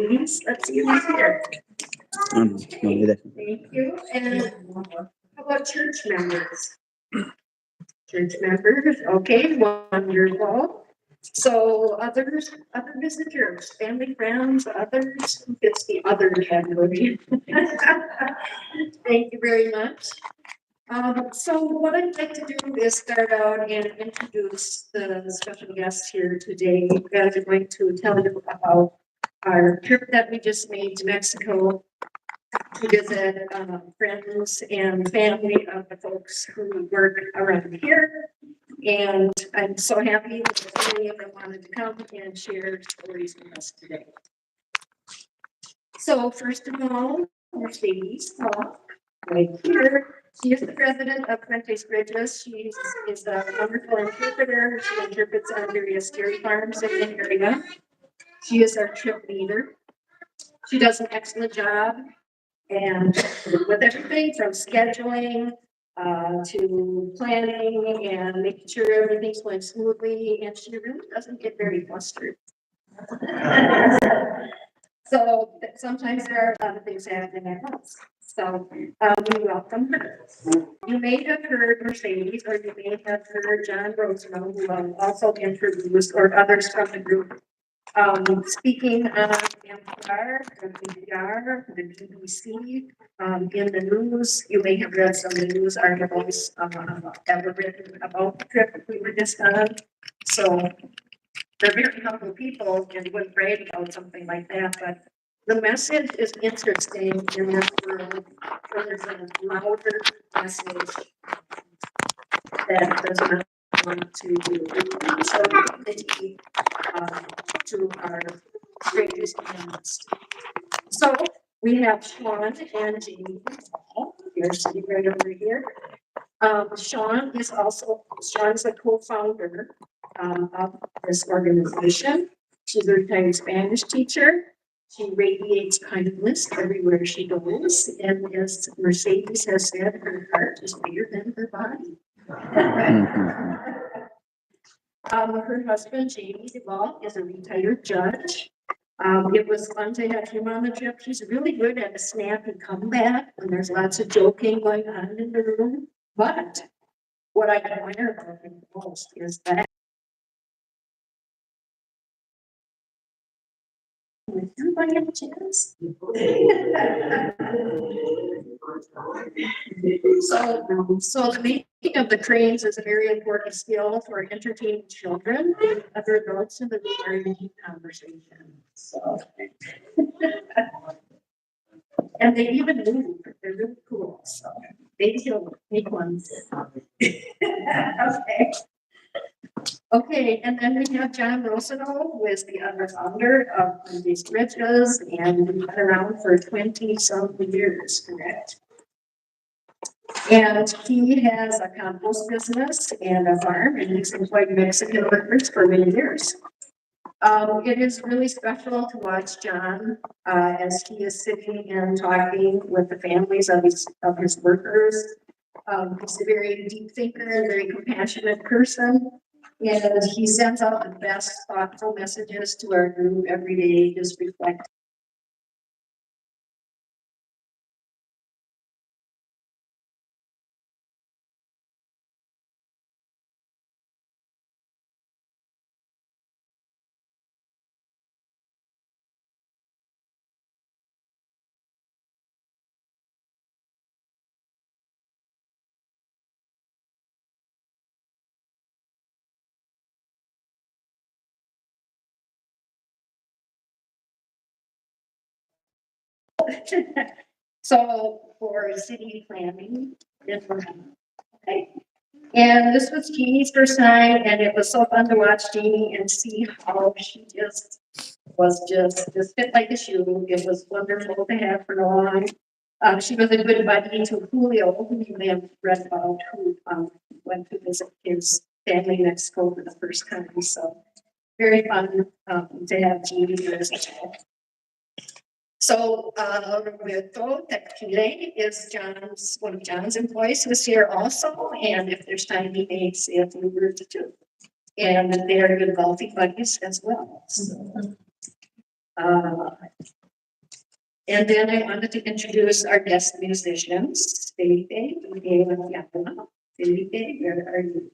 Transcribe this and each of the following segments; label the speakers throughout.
Speaker 1: please. Let's see who's here. Thank you. And how about church members? Church members, okay, wonderful. So other visitors, family, friends, others, who gets the other category? Thank you very much. So what I'd like to do is start out and introduce the special guest here today. I'm going to tell you about our trip that we just made to Mexico to visit friends and family of the folks who work around here. And I'm so happy that so many of them wanted to come and share stories with us today. So first of all, Mercedes right here. She is the president of Fuentes Bridges. She is a wonderful interpreter. She interprets on various dairy farms in the area. She is our trip leader. She does an excellent job and with everything from scheduling to planning and making sure everything's going smoothly. And she really doesn't get very flustered. So sometimes there are a lot of things happening at once. So we welcome her. You may have heard Mercedes, or you may have heard John Rosenau, who also introduced, or others from the group, speaking on NPR, the NPR, the BBC, in the news. You may have read some of the news articles that were written about the trip we were just on. So they're very humble people and would brag about something like that, but the message is interesting in this world. There's a louder message that does not want to show unity to our greatest enemies. So we have Sean and Jamie. They're sitting right over here. Sean's a co-founder of this organization. She's a retired Spanish teacher. She radiates kindness everywhere she goes. And as Mercedes has said, her heart is bigger than her body. Her husband, Jamie Duvall, is a retired judge. It was fun to have him on the trip. He's really good at a snappy comeback when there's lots of joking going on in the room. But what I admire about him most is that with you by any chance? So the making of the cranes is a very important skill for entertaining children and other adults in the very deep conversation. So, and they even move. They're really cool. So maybe he'll make one. Okay. Okay, and then we have John Rosenau, who is the other founder of these bridges, and we've been around for 20-some years, correct? And he has a compost business and a farm, and he's employed Mexican workers for many years. It is really special to watch John as he is sitting and talking with the families of his workers. He's a very deep thinker and very compassionate person. And he sends out the best thoughtful messages to our group every day, just reflect. So for city planning, okay. And this was Jeannie's first time, and it was so fun to watch Jeannie and see how she just fit like a shoe. It was wonderful to have her along. She was a good buddy to Julio, who you may have read about, who went to visit his family in Mexico for the first time. So very fun to have Jeannie here as well. So Roberto Tequile is one of John's employees who's here also, and if there's time, he may say a few words too. And they are good golfing buddies as well. So, And then I wanted to introduce our guest musicians. Felipe, Felipe, where are you?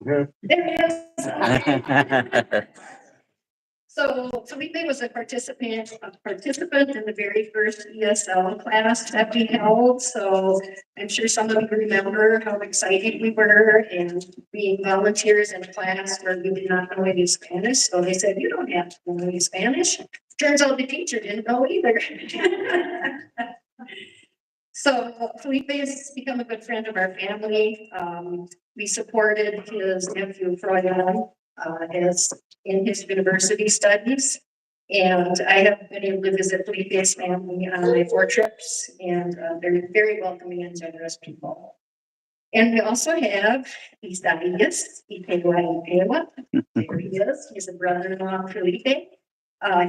Speaker 1: There he is. So Felipe was a participant in the very first ESL class that we held. So I'm sure some of you remember how excited we were and being volunteers in a class where we did not know any Spanish. So they said, you don't have to know any Spanish. Turns out the teacher didn't know either. So Felipe has become a good friend of our family. We supported his nephew Froyan as in his university studies. And I have been able to visit Felipe's family on my 4 trips, and they're very welcoming and generous people. And we also have Isaías Ipewa. There he is. He's a brother-in-law of Felipe.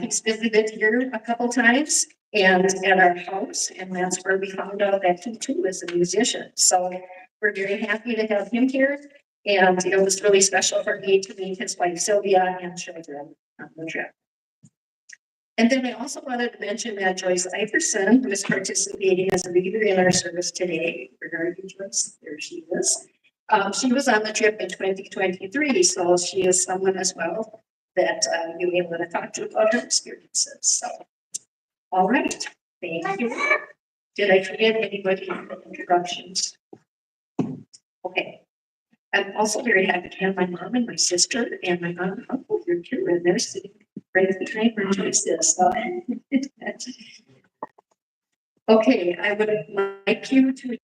Speaker 1: He's visited here a couple times and at our house, and that's where we found out that he too is a musician. So we're very happy to have him here. And it was really special for me to meet his wife Sylvia and children on the trip. And then I also wanted to mention that Joyce Iverson, who is participating as a leader in our service today. Where are you, Joyce? There she is. She was on the trip in 2023, so she is someone as well that you may want to talk to about her experiences. So, all right, thank you. Did I forget anybody in the introductions? Okay. I'm also very happy to have my mom and my sister and my aunt and uncle here too, and they're sitting right behind where Joyce is. So. Okay, I would like you to.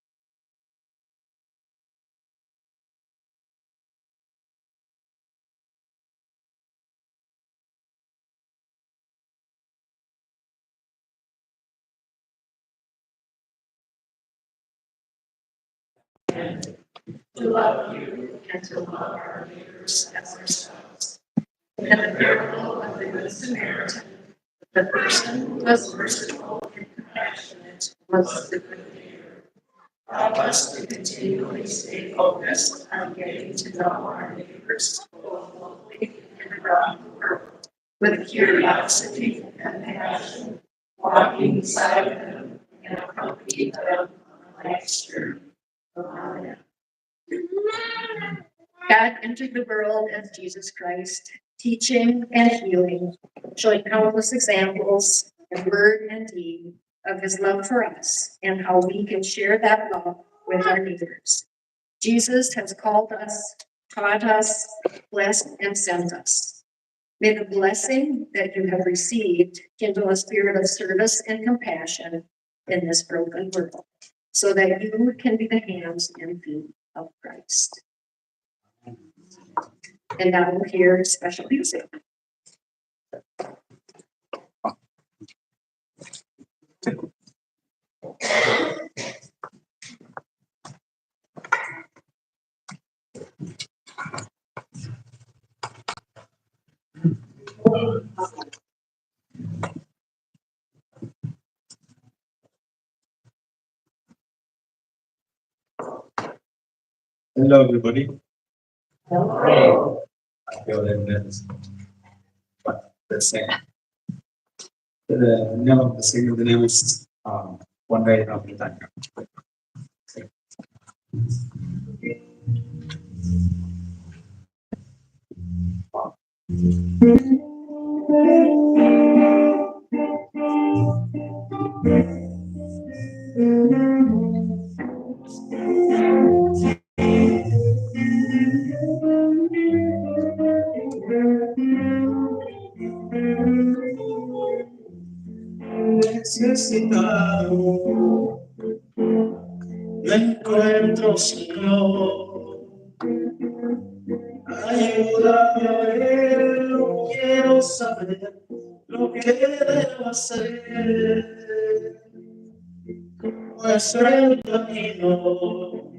Speaker 1: To love you and to love our neighbors as ourselves. And the miracle of the Good Samaritan, the person who was merciful and compassionate was the good neighbor. Help us to continually stay focused on getting to know our neighbors both locally and around the world with curiosity and passion, walking beside them and accompanying them on life's journey. Amen. God entered the world as Jesus Christ, teaching and healing, showing countless examples in word and deed of his love for us and how we can share that love with our neighbors. Jesus has called us, taught us, blessed, and sent us. May the blessing that you have received kindle a spirit of service and compassion in this broken world, so that you can be the hands and feet of Christ. And now we'll hear special music.
Speaker 2: Hello, everybody. I feel like that's what the same. The name of the singer, the name is One Day After Time. Necesitado, me encuentro, Señor. Ayúdame a ver, no quiero saber lo que debo hacer. Muestra el camino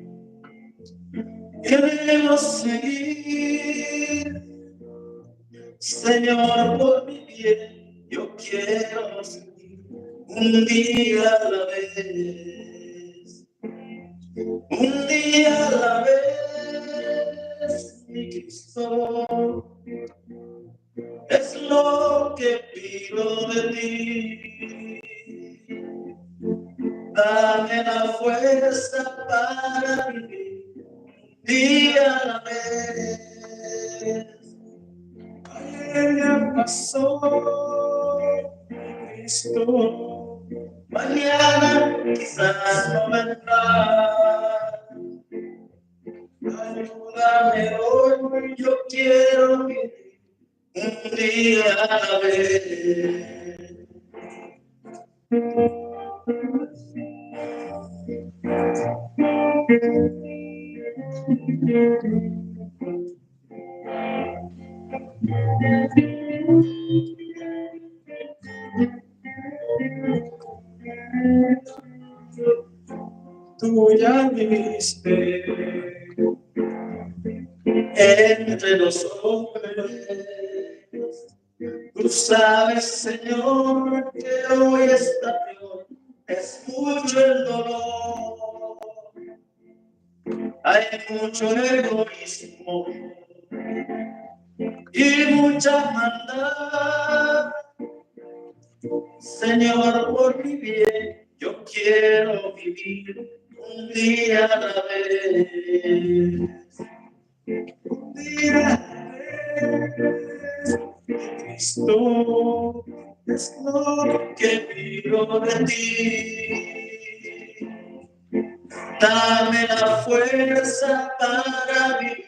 Speaker 2: que debo seguir. Señor, por mi bien, yo quiero seguir un día a la vez. Un día a la vez, mi Cristo, es lo que pido de ti. Dame la fuerza para vivir día a la vez. Ayer ya pasó, Cristo, mañana quizás no vendrá. Ayúdame hoy, yo quiero vivir un día a la vez. Tú ya viviste entre los hombres. Tú sabes, Señor, que hoy está peor. Es mucho el dolor. Hay mucho egoísmo y mucha maldad. Señor, por mi bien, yo quiero vivir un día a la vez. Un día a la vez. Cristo es lo que pido de ti. Dame la fuerza para vivir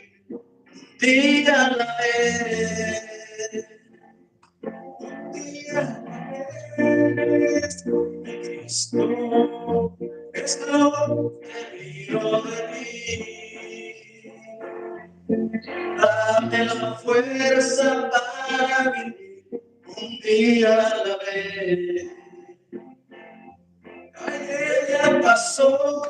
Speaker 2: día a la vez. Día a la vez. Cristo es lo que pido de ti. Dame la fuerza para vivir un día a la vez. Ayer ya pasó,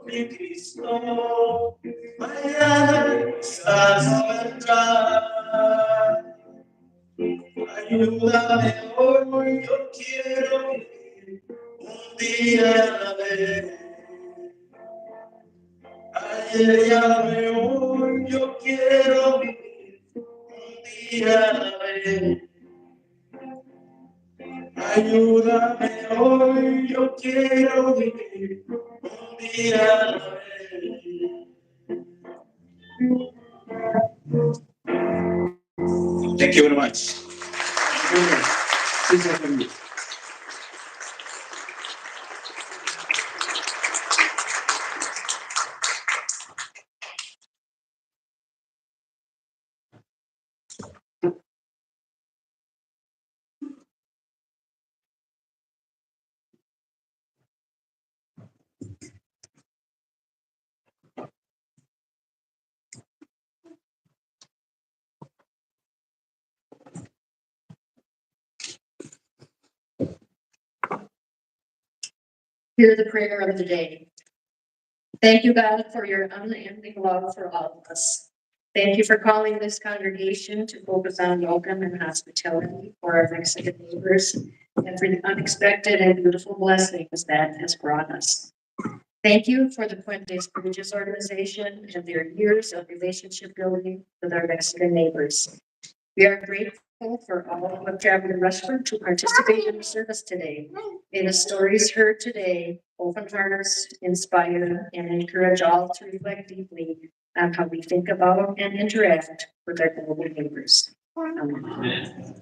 Speaker 2: mi Cristo, mañana quizás no vendrá. Ayúdame hoy, yo quiero vivir un día a la vez. Ayer ya hoy, yo quiero vivir un día a la vez. Ayúdame hoy, yo quiero vivir un día a la vez. Thank you very much. Please welcome me.
Speaker 1: Hear the prayer of the day. Thank you, God, for your unending love for all of us. Thank you for calling this congregation to focus on welcome and hospitality for our Mexican neighbors and for the unexpected and beautiful blessings that has brought us. Thank you for the Puentes Bridges organization and their years of relationship building with our Mexican neighbors. We are grateful for all who have traveled westward to participate in the service today. May the stories heard today open hearts, inspire, and encourage all to reflect deeply on how we think about and interact with our global neighbors. Amen.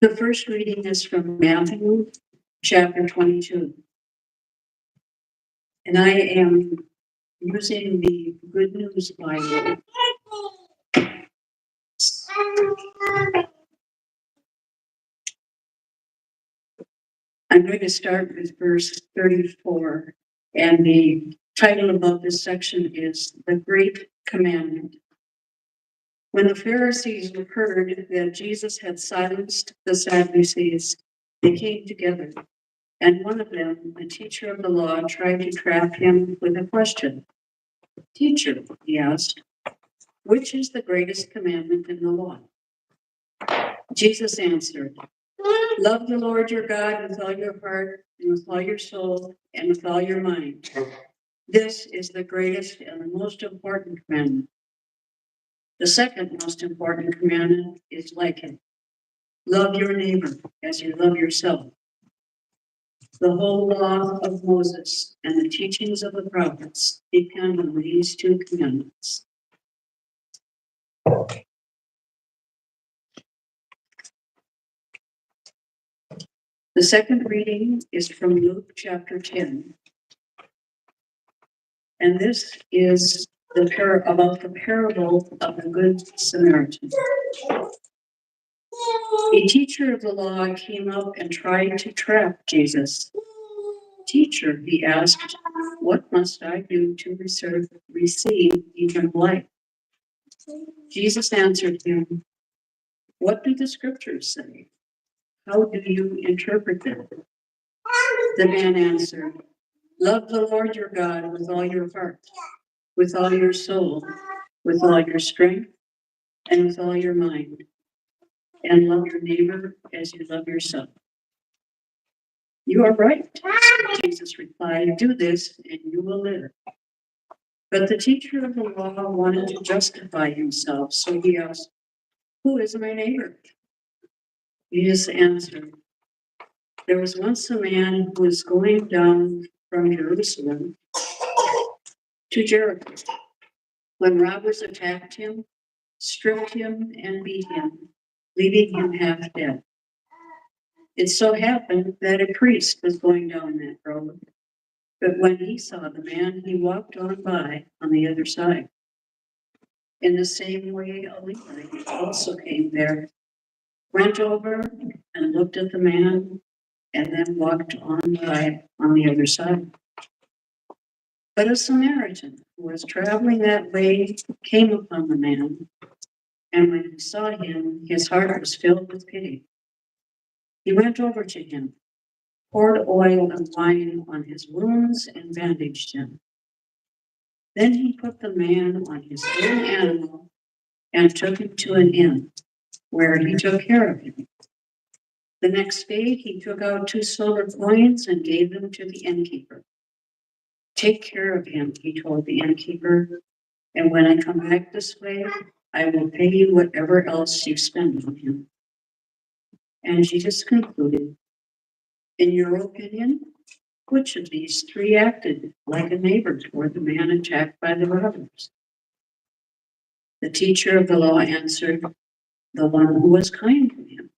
Speaker 1: The first reading is from Matthew, chapter 22. And I am using the Good News Bible. I'm going to start with verse 34, and the title above this section is The Great Commandment. When the Pharisees heard that Jesus had silenced the Sadducees, they came together. And one of them, a teacher of the law, tried to trap him with a question. Teacher, he asked, which is the greatest commandment in the law? Jesus answered, love the Lord your God with all your heart and with all your soul and with all your mind. This is the greatest and the most important commandment. The second most important commandment is like it. Love your neighbor as you love yourself. The whole law of Moses and the teachings of the prophets depend on these two commandments. The second reading is from Luke chapter 10. And this is about the parable of the Good Samaritan. A teacher of the law came up and tried to trap Jesus. Teacher, he asked, what must I do to receive eternal life? Jesus answered him, what do the scriptures say? How do you interpret them? The man answered, love the Lord your God with all your heart, with all your soul, with all your strength, and with all your mind, and love your neighbor as you love yourself. You are right, Jesus replied, do this and you will live. But the teacher of the law wanted to justify himself, so he asked, who is my neighbor? Jesus answered, there was once a man who was going down from Jerusalem to Jericho when robbers attacked him, stripped him, and beat him, leaving him half dead. It so happened that a priest was going down that road, but when he saw the man, he walked on by on the other side. In the same way, a Levite also came there, went over and looked at the man, and then walked on by on the other side. But a Samaritan who was traveling that way came upon the man, and when he saw him, his heart was filled with pity. He went over to him, poured oil and wine on his wounds, and bandaged him. Then he put the man on his own animal and took him to an inn, where he took care of him. The next day he took out 2 silver coins and gave them to the innkeeper. Take care of him, he told the innkeeper, and when I come back this way, I will pay you whatever else you spend on him. And Jesus concluded, in your opinion, which of these 3 acted like a neighbor toward the man attacked by the robbers? The teacher of the law answered, the one who was kind to him.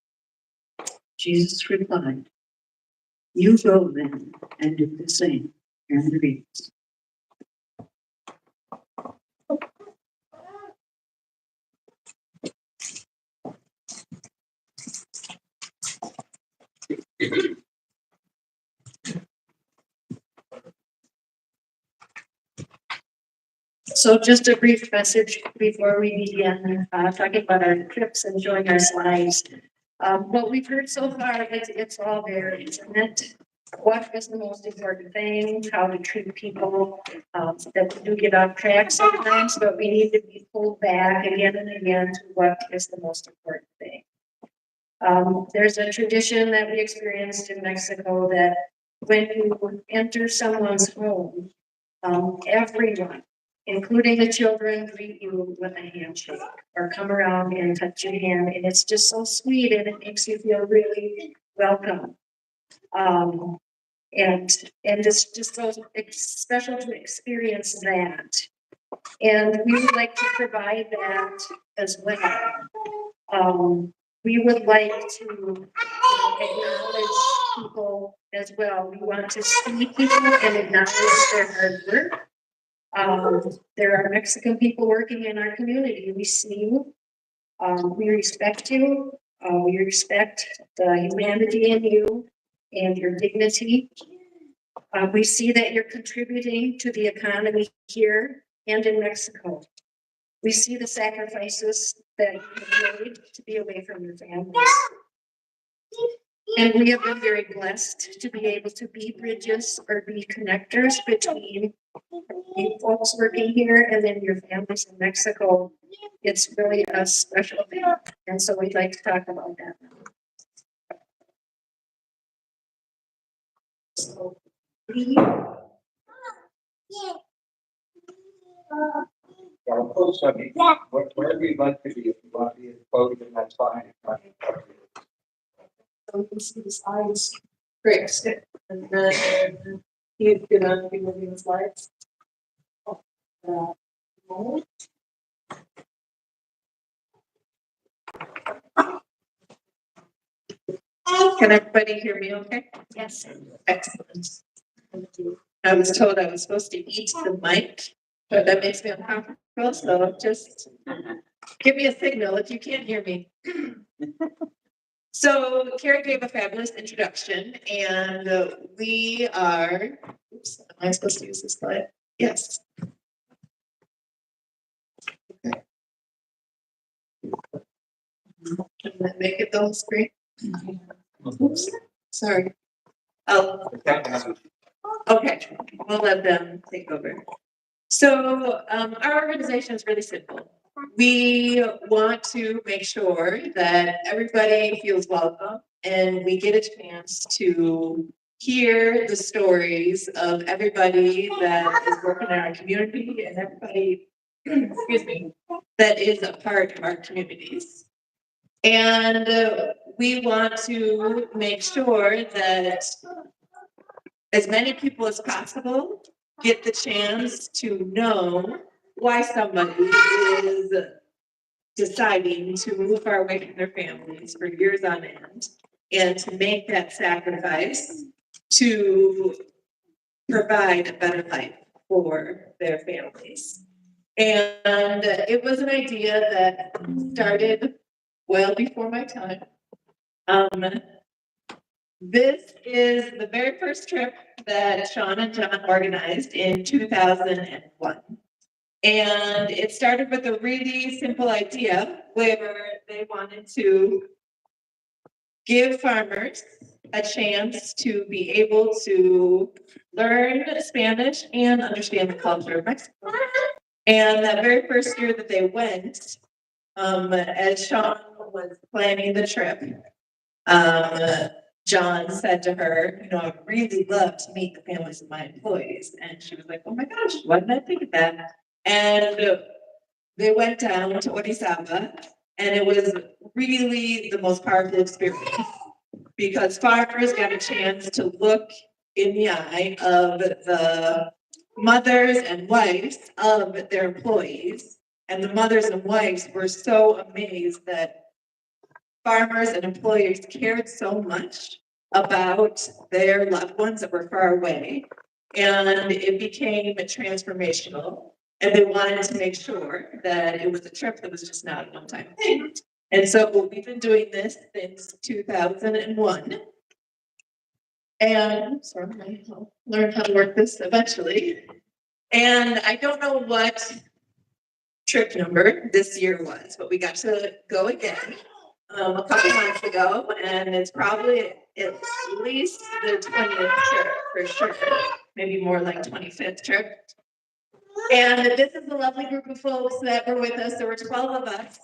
Speaker 1: Jesus replied, you go then and do the same. And reads. So just a brief message before we begin talking about our trips and showing our slides. What we've heard so far, it's all there, isn't it? What is the most important thing? How to treat people that we do get off track sometimes, but we need to be pulled back again and again to what is the most important thing. There's a tradition that we experienced in Mexico that when you enter someone's home, everyone, including the children, greet you with a handshake or come around and touch your hand. And it's just so sweet and it makes you feel really welcome. And it's just so special to experience that. And we would like to provide that as well. We would like to acknowledge people as well. We want to see people and acknowledge their hard work. There are Mexican people working in our community. We see you. We respect you. We respect the humanity in you and your dignity. We see that you're contributing to the economy here and in Mexico. We see the sacrifices that you have made to be away from your families. And we have been very blessed to be able to be bridges or be connectors between you folks working here and then your families in Mexico. It's really a special thing. And so we'd like to talk about that. So we
Speaker 3: Well, close, I mean, wherever you'd like to be, if you want to be in the podium, that's fine.
Speaker 1: So you can see the slides. Great. And then he's gonna be moving the slides. Can everybody hear me okay? Yes. Excellent. I was told I was supposed to eat the mic, but that makes me uncomfortable, so just give me a signal if you can't hear me. So Carrie gave a fabulous introduction, and we are, oops, am I supposed to use this slide? Yes. Okay. Can I make it the whole screen? Oops, sorry. Oh, okay, we'll let them take over. So our organization is really simple. We want to make sure that everybody feels welcome and we get a chance to hear the stories of everybody that is working in our community and everybody, excuse me, that is a part of our communities. And we want to make sure that as many people as possible get the chance to know why somebody is deciding to move far away from their families for years on end and to make that sacrifice to provide a better life for their families. And it was an idea that started well before my time. This is the very first trip that Sean and John organized in 2001. And it started with a really simple idea where they wanted to give farmers a chance to be able to learn Spanish and understand the culture of Mexico. And that very first year that they went, as Sean was planning the trip, John said to her, you know, I'd really love to meet the families of my employees. And she was like, oh my gosh, why didn't I think of that? And they went down to Orizaba, and it was really the most powerful experience because farmers got a chance to look in the eye of the mothers and wives of their employees. And the mothers and wives were so amazed that farmers and employers cared so much about their loved ones that were far away, and it became transformational. And they wanted to make sure that it was a trip that was just not a one-time thing. And so we've been doing this since 2001. And sorry, I'll learn how to work this eventually. And I don't know what trip number this year was, but we got to go again a couple months ago, and it's probably at least the 20th trip for sure, maybe more like 25th trip. And this is a lovely group of folks that were with us. There were 12 of us.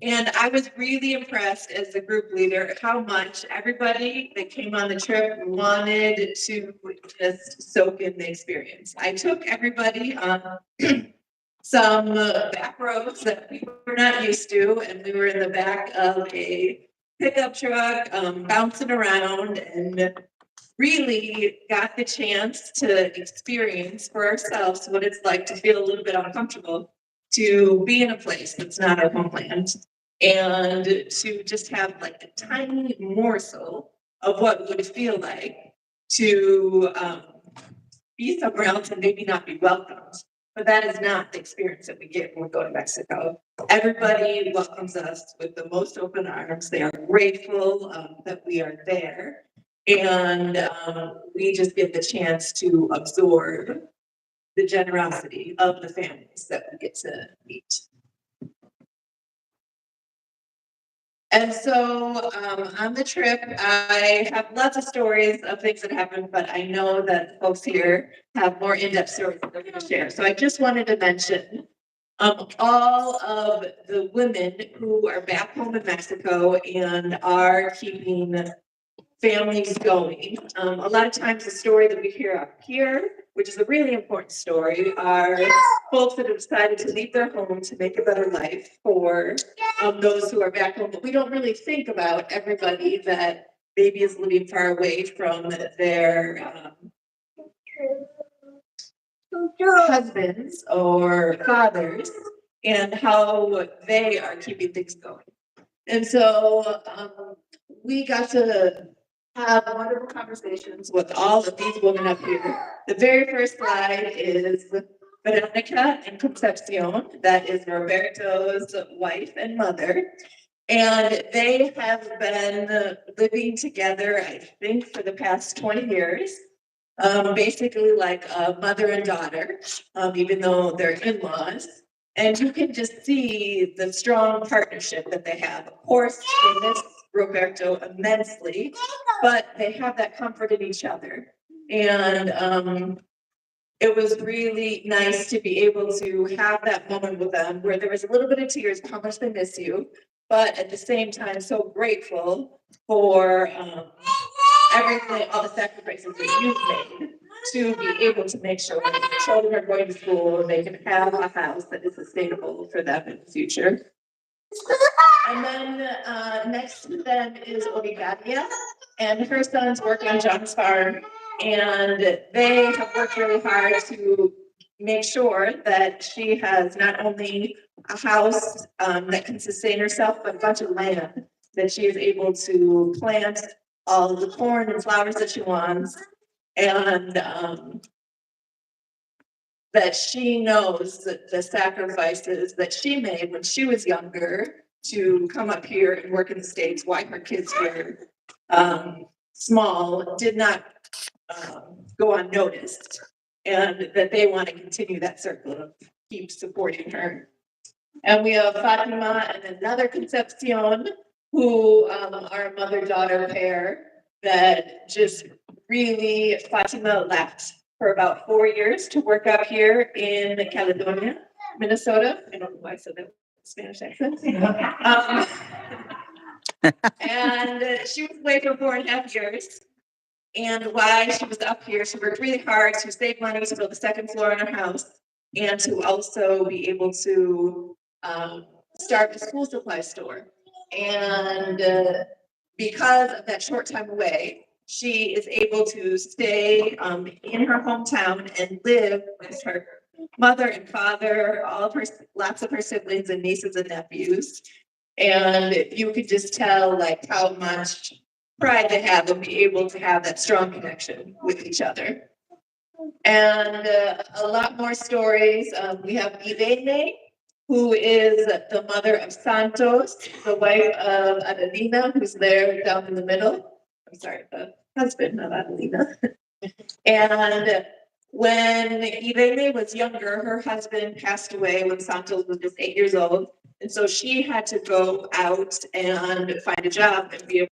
Speaker 1: And I was really impressed as the group leader how much everybody that came on the trip wanted to just soak in the experience. I took everybody on some back roads that we were not used to, and we were in the back of a pickup truck, bouncing around, and really got the chance to experience for ourselves what it's like to feel a little bit uncomfortable, to be in a place that's not our homeland, and to just have like a tiny morsel of what it would feel like to be somewhere else and maybe not be welcomed. But that is not the experience that we get when we go to Mexico. Everybody welcomes us with the most open arms. They are grateful that we are there. And we just get the chance to absorb the generosity of the families that we get to meet.
Speaker 4: And so on the trip, I have lots of stories of things that happened, but I know that the folks here have more in-depth stories that they're going to share. So I just wanted to mention all of the women who are back home in Mexico and are keeping families going. A lot of times the story that we hear up here, which is a really important story, are folks that have decided to leave their home to make a better life for those who are back home. But we don't really think about everybody that maybe is living far away from their husbands or fathers and how they are keeping things going. And so we got to have wonderful conversations with all of these women up here. The very first slide is Veronica and Concepcion, that is Roberto's wife and mother. And they have been living together, I think, for the past 20 years. Basically like a mother and daughter, even though they're in-laws. And you can just see the strong partnership that they have. Of course, they miss Roberto immensely, but they have that comfort in each other. And it was really nice to be able to have that moment with them where there was a little bit of tears, how much they miss you, but at the same time, so grateful for everything, all the sacrifices that you've made to be able to make sure that the children are going to school and they can have a house that is sustainable for them in the future. And then next to them is Olivaria, and her sons work on John's farm, and they have worked really hard to make sure that she has not only a house that can sustain herself, but a bunch of land that she is able to plant all of the corn and flowers that she wants, and that she knows that the sacrifices that she made when she was younger to come up here and work in the States while her kids were small did not go unnoticed, and that they want to continue that circle of keep supporting her. And we have Fatima and another Concepcion who are a mother-daughter pair that just really, Fatima left for about 4 years to work out here in Caledonia, Minnesota. I don't know why I said that with a Spanish accent. And she was away for 4.5 years. And while she was up here, she worked really hard to save money to build the second floor in her house and to also be able to start a school supply store. And because of that short time away, she is able to stay in her hometown and live with her mother and father, all of her, lots of her siblings and nieces and nephews. And you could just tell like how much pride they have of being able to have that strong connection with each other. And a lot more stories. We have Irene, who is the mother of Santos, the wife of Adelina, who's there down in the middle. I'm sorry, the husband of Adelina. And when Irene was younger, her husband passed away when Santos was just 8 years old. And so she had to go out and find a job and be a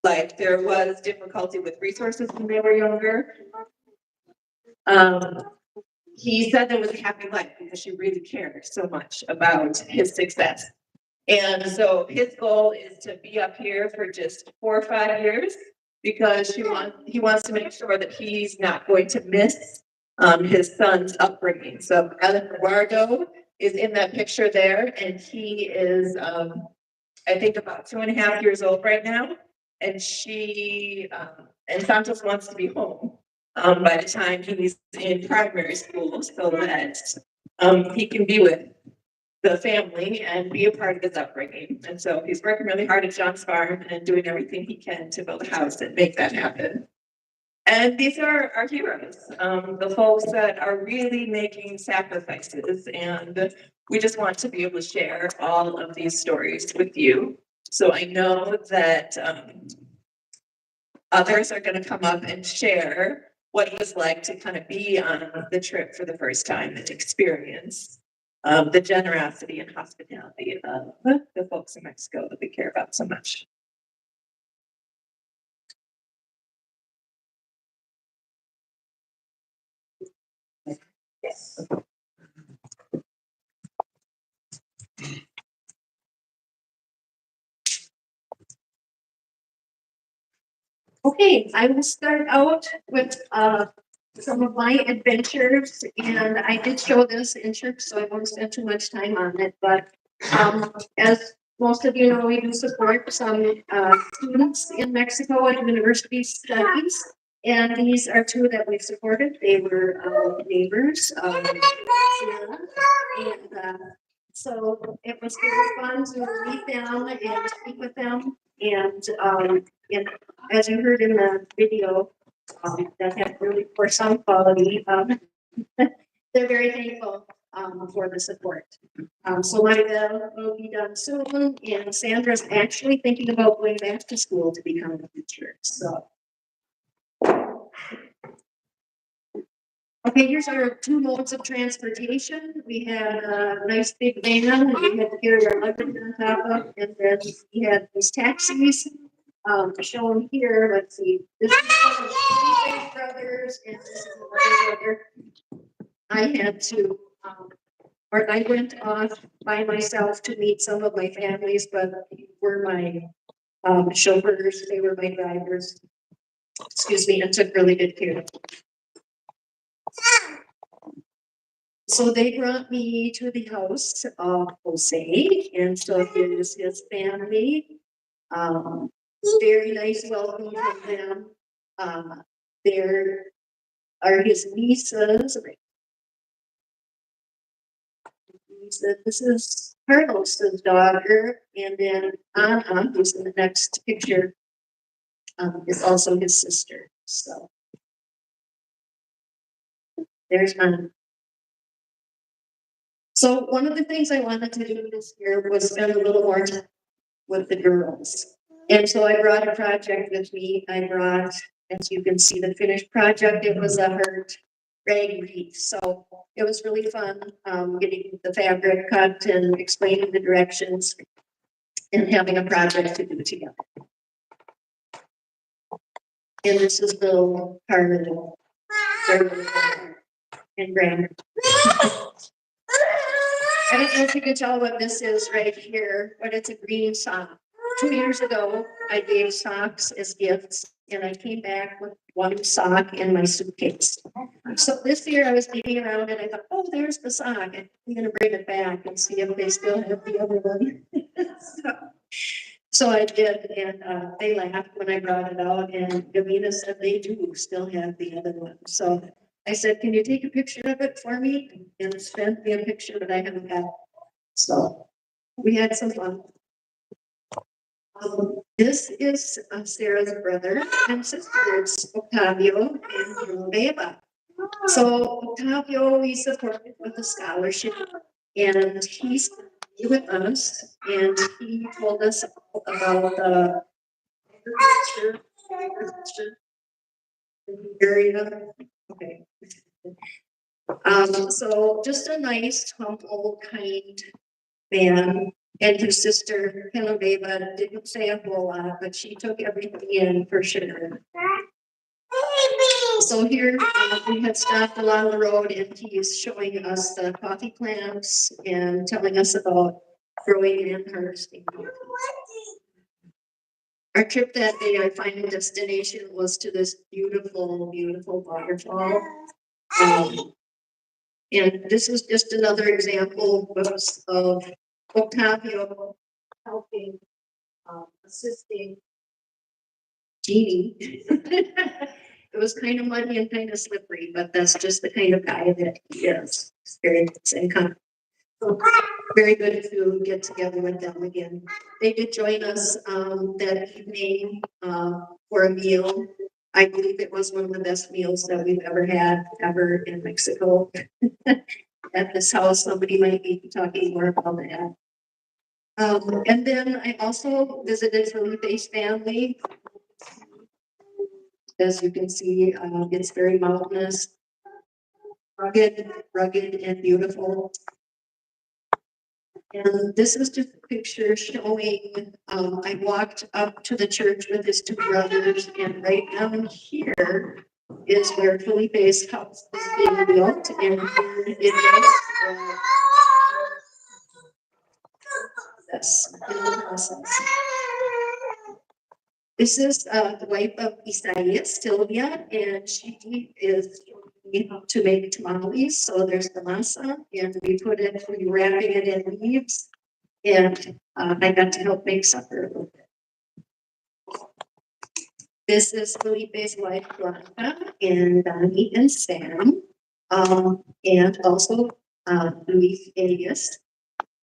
Speaker 4: like there was difficulty with resources when they were younger. He said there was a happy life because she really cared so much about his success. And so his goal is to be up here for just 4 or 5 years because he wants to make sure that he's not going to miss his son's upbringing. So Eduardo is in that picture there, and he is, I think, about 2.5 years old right now. And and Santos wants to be home by the time he's in primary school so that he can be with the family and be a part of his upbringing. And so he's working really hard at John's farm and doing everything he can to build a house and make that happen. And these are our heroes, the folks that are really making sacrifices and we just want to be able to share all of these stories with you. So I know that others are going to come up and share what it was like to kind of be on the trip for the first time and experience the generosity and hospitality of the folks in Mexico that we care about so much. Yes.
Speaker 1: Okay, I will start out with some of my adventures, and I did show this in church, so I won't spend too much time on it. But as most of you know, we do support some students in Mexico at university studies, and these are two that we've supported. They were neighbors, Sierra, and so it was really fun to meet them and speak with them, and as you heard in the video, that had really poor sound quality, they're very thankful for the support. So my bill will be done soon, and Sandra's actually thinking about going back to school to become a teacher. So, okay, here's our two modes of transportation. We had a nice big van that we had to carry our luggage on top of, and then we had these taxis. Shown here, let's see, this is one of the three brothers, and this is another brother. I had to, or I went off by myself to meet some of my families, but they were my chauffeurs, they were my drivers, excuse me, and took really good care of me. So they brought me to the house of Jose, and so here's his family. Very nice welcome from them. There are his nieces. This is Carlos's daughter, and then Anna, who's in the next picture, is also his sister. So there's Anna. So one of the things I wanted to do this year was spend a little more time with the girls. And so I brought a project with me. I brought, as you can see, the finished project. It was a heart rag wreath. So it was really fun getting the fabric cut and explaining the directions and having a project to do together. And this is the part of the and grammar. I don't know if you can tell what this is right here, but it's a green sock. 2 years ago, I gave socks as gifts, and I came back with one sock in my suitcase. So this year I was digging around and I thought, oh, there's the sock. And I'm going to bring it back and see if they still have the other one. So I did, and they laughed when I brought it out, and Davina said they do still have the other one. So I said, can you take a picture of it for me? And sent me a picture, but I haven't got it. So we had some fun. This is Sarah's brother and sister. It's Octavio and Eva. So Octavio, we supported with a scholarship, and he's with us, and he told us about the area. Okay. So just a nice, humble, kind man. And his sister, Genoveva, didn't say a whole lot, but she took everything in for sure. So here we had stopped along the road, and he's showing us the coffee plants and telling us about growing and harvesting coffee. Our trip that day, our final destination was to this beautiful, beautiful waterfall. And this is just another example of Octavio helping, assisting Jeannie. It was kind of muddy and kind of slippery, but that's just the kind of guy that he is. Experience and kind of so very good to get together with them again. They did join us that evening for a meal. I believe it was one of the best meals that we've ever had ever in Mexico. at this house. Somebody might be talking more about that. And then I also visited Felipe's family. As you can see, it's very mountainous, rugged and beautiful. And this is just a picture showing, I walked up to the church with his two brothers, and right down here is where Felipe's house is being built, and here it is. Yes, in the process. This is the wife of Isaias, Sylvia, and she is showing how to make tamales. So there's the masa, and we wrapping it in leaves, and I got to help make supper a little bit. This is Felipe's wife, Blanca, and Donnie and Sam, and also Luis Elias.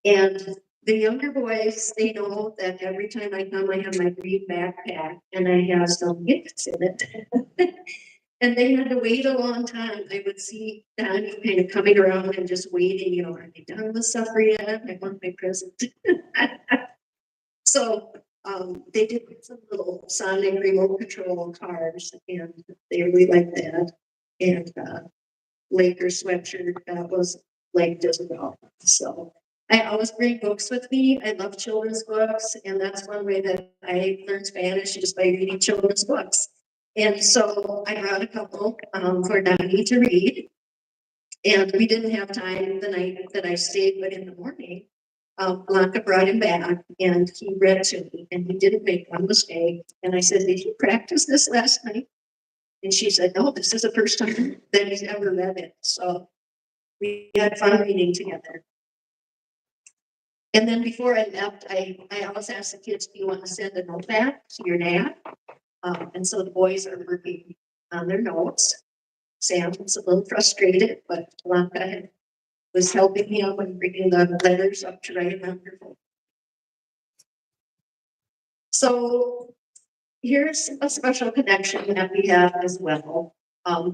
Speaker 1: And the younger boys, they know that every time I come, I have my green backpack and I have some gifts in it. And they had to wait a long time. I would see Donnie kind of coming around and just waiting, are they done with supper yet? I want my present. So they did some little Sonic remote control cars, and they really liked that. And Lakers sweatshirt that was liked as well. So I always bring books with me. I love children's books, and that's one way that I learned Spanish, just by reading children's books. And so I brought a couple for Donnie to read. And we didn't have time the night that I stayed, but in the morning, Blanca brought him back and he read to me, and he didn't make one mistake. And I said, "Did you practice this last night?" And she said, "No, this is the first time that he's ever read it." So we had fun reading together. And then before I left, I always asked the kids, "Do you want to send a note back to your dad?" And so the boys are working on their notes. Sam was a little frustrated, but Blanca was helping him and bringing the letters up to write on her phone. So here's a special connection that we have as well.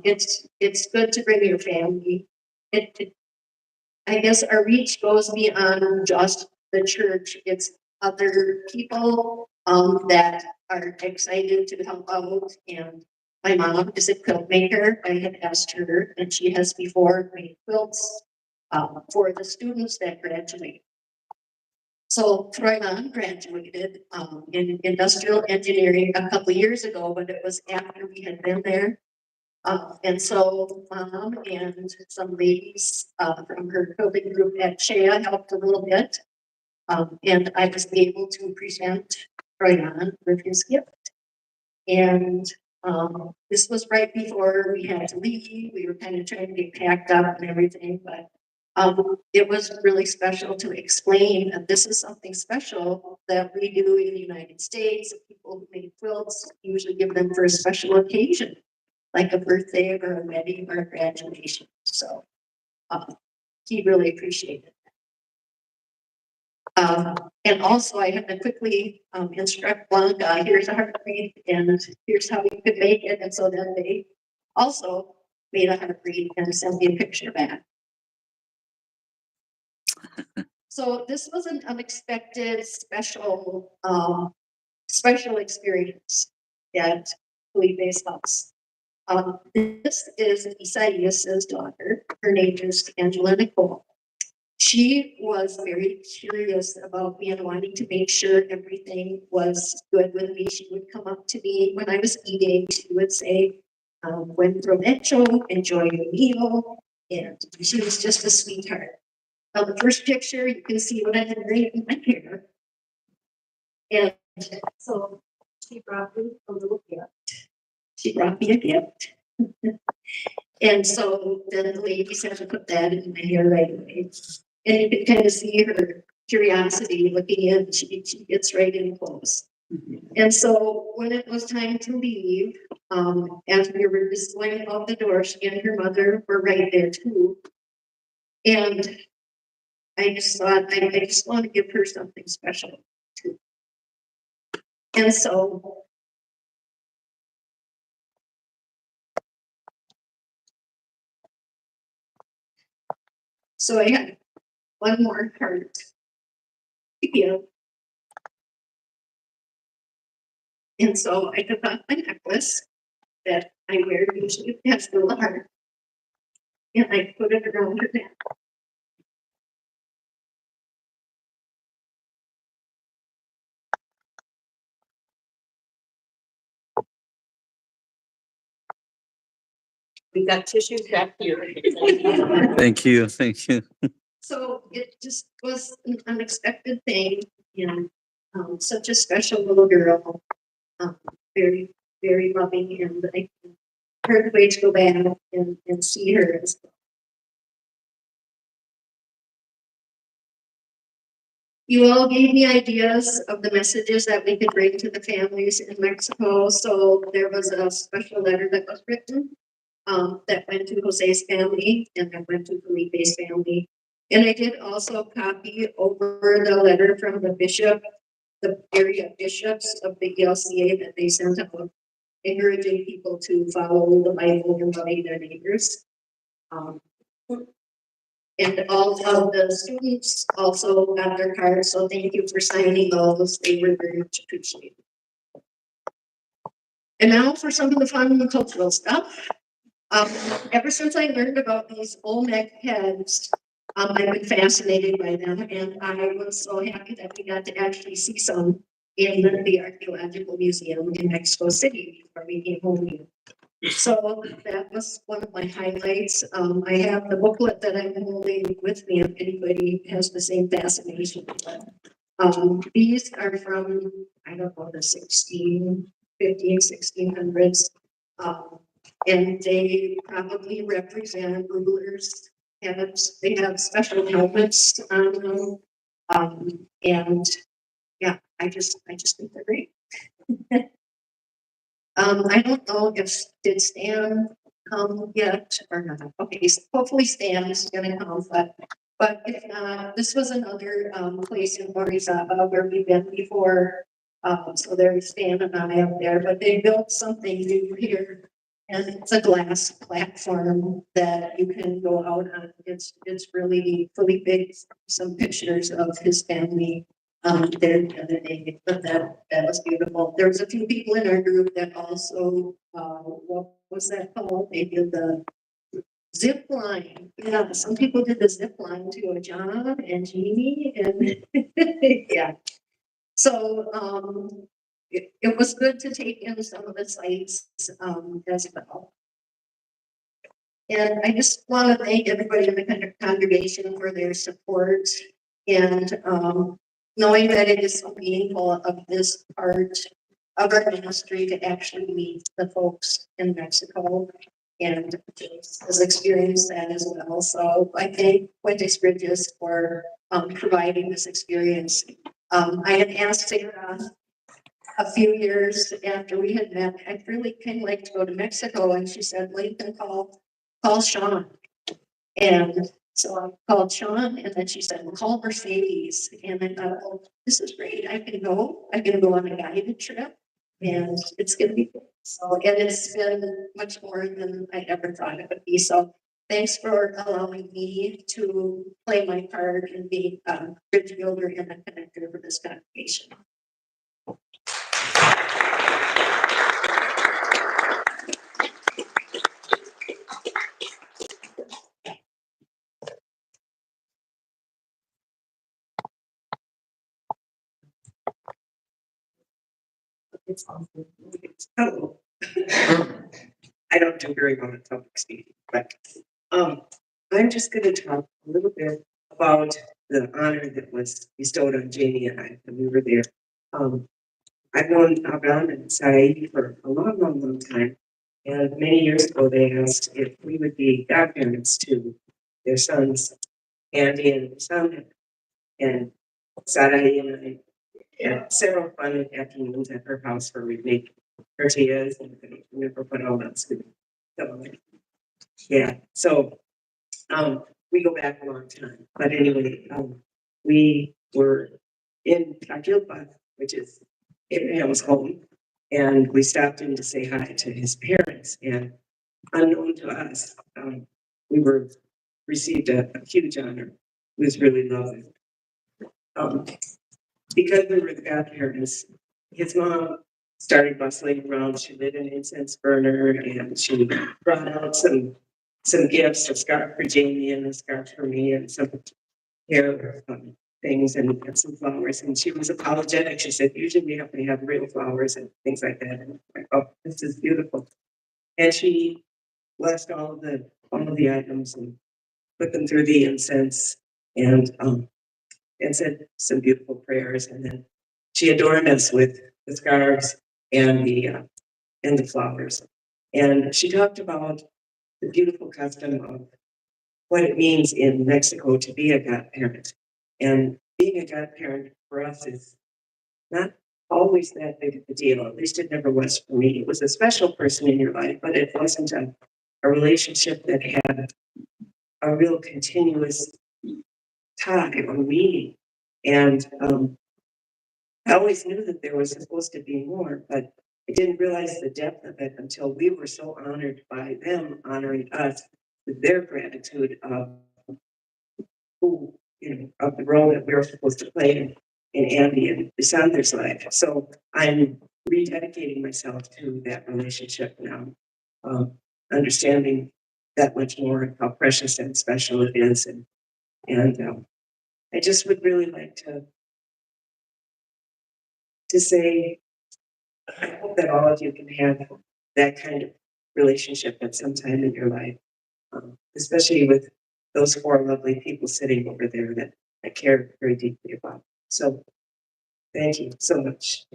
Speaker 1: It's good to bring your family. I guess our reach goes beyond just the church. It's other people that are excited to help out. And my mom is a quilt maker. I had asked her, and she has before made quilts for the students that graduate. So Troyman graduated in industrial engineering a couple of years ago, but it was after we had been there. And so mom and some ladies from her quilting group at Shea helped a little bit. And I was able to present Troyman with his gift. And this was right before we had to leave. We were kind of trying to get packed up and everything, but it was really special to explain that this is something special that we do in the United States. People who make quilts usually give them for a special occasion, like a birthday or a wedding or a graduation. So he really appreciated it. And also I have to quickly instruct Blanca, here's a heartbeat and here's how you could make it. And so then they also made a heartbeat and sent me a picture back. So this was an unexpected special experience at Felipe's house. This is Isaias's daughter. Her name is Angela Nicole. She was very curious about me and wanting to make sure everything was good with me. She would come up to me when I was eating. She would say, "Buen provecho, enjoy your meal." And she was just a sweetheart. The first picture, you can see what I had right in my hair. And so she brought me a little gift. She brought me a gift. And so then the ladies had to put that in my hair right away. And you can kind of see her curiosity looking in. She gets right in close. And so when it was time to leave, as we were just going out the door, she and her mother were right there too. And I just thought, I just want to give her something special too. And so So I had one more card to give. And so I took off my necklace that I wear usually it has the heart. And I put it around her neck.
Speaker 4: We got tissues back here.
Speaker 2: Thank you, thank you.
Speaker 1: So it just was an unexpected thing, and such a special little girl, very, very loving, and I heard way to go back and see her. You all gave me ideas of the messages that we could bring to the families in Mexico. So there was a special letter that was written that went to Jose's family and that went to Felipe's family. And I did also copy over the letter from the bishop, the area bishops of the ELCA that they sent out, encouraging people to follow the Bible and loving their neighbors. And all of the students also got their cards, so thank you for signing those. They were very much appreciated. And now for some of the fun and cultural stuff. Ever since I learned about these Olmec heads, I've been fascinated by them, and I was so happy that we got to actually see some in the Archaeological Museum in Mexico City before we came home here. So that was one of my highlights. I have the booklet that I'm holding with me if anybody has the same fascination. These are from, I don't know, the 1600s. And they probably represent rulers. They have special helmets on them. And yeah, I just think they're great. I don't know if did Stan come yet or not. Okay, so hopefully Stan is gonna come, but if not, this was another place in Orizaba where we've been before. So there's Stan and I up there, but they built something new here. And it's a glass platform that you can go out on. It's really big. Some pictures of his family there the other day, but that was beautiful. There was a few people in our group that also, what was that called? They did the zip line. Yeah, some people did the zip line too, John and Jeannie and yeah. So, it was good to take in some of the sites, as well. And I just want to thank everybody in the congregation for their support and, knowing that it is so meaningful of this part of our ministry to actually meet the folks in Mexico. And James has experienced that as well. So I thank Fuentes Bridges for providing this experience. I had asked Sarah a few years after we had met, I'd really kind of like to go to Mexico. And she said, Lincoln, call Sean. And so I called Sean, and then she said, well, call Mercedes. And I thought, oh, this is great. I can go on a guided trip, and it's going to be good. So, and it's been much more than I ever thought it would be. So thanks for allowing me to play my part in being a bridge builder and a connector for this congregation. It's awesome.
Speaker 5: Hello. I don't do very well at public speaking, but I'm just going to talk a little bit about the honor that was bestowed on Jamie and I when we were there. I've known Abraham and Sarai for a long time, and many years ago they asked if we would be godparents to their sons, Andy and his son, and Sarai and I. And several fun afternoons at her house where we'd make tortillas and never put all that stuff. So, yeah, so we go back a long time. But anyway, we were in Tlaquilpa, which is Abraham's home, and we stopped in to say hi to his parents. And unknown to us, we were received a huge honor. It was really lovely. Because we were the godparents, his mom started bustling around. She lit an incense burner and she brought out some gifts, a scarf for Jamie and a scarf for me and some hair things and some flowers. And she was apologetic. She said, usually we have to have real flowers and things like that. And I'm like, oh, this is beautiful. And she blessed all of the items and put them through the incense and said some beautiful prayers. And then she adorned us with the scarves and the flowers. And she talked about the beautiful custom of what it means in Mexico to be a godparent. And being a godparent for us is not always that big of a deal. At least it never was for me. It was a special person in your life, but it wasn't a relationship that had a real continuous tie or meaning. And I always knew that there was supposed to be more, but I didn't realize the depth of it until we were so honored by them honoring us with their gratitude of who, of the role that we were supposed to play in Andy and Sanders' life. So I'm rededicating myself to that relationship now, understanding that much more how precious and special it is. And I just would really like to say, I hope that all of you can have that kind of relationship at some time in your life, especially with those four lovely people sitting over there that I care very deeply about. So thank you so much.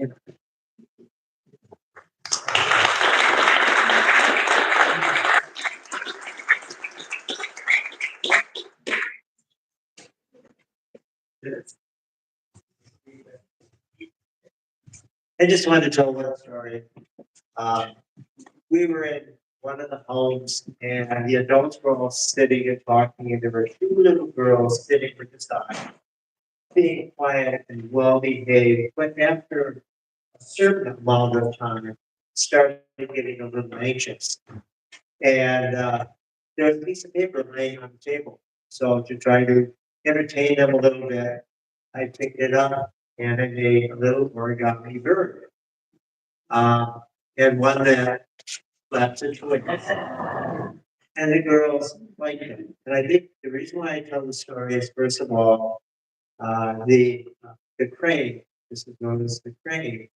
Speaker 6: I just wanted to tell one story. We were in one of the homes and the adults were all sitting and talking and there were two little girls sitting to the side, being quiet and well behaved, but after a certain amount of time, started getting a little anxious. And there was a piece of paper laying on the table. So to try to entertain them a little bit, I picked it up and I made a little origami bird. And one that flaps its wings. And the girls liked it. And I think the reason why I tell the story is, first of all, the crane, this is known as the crane,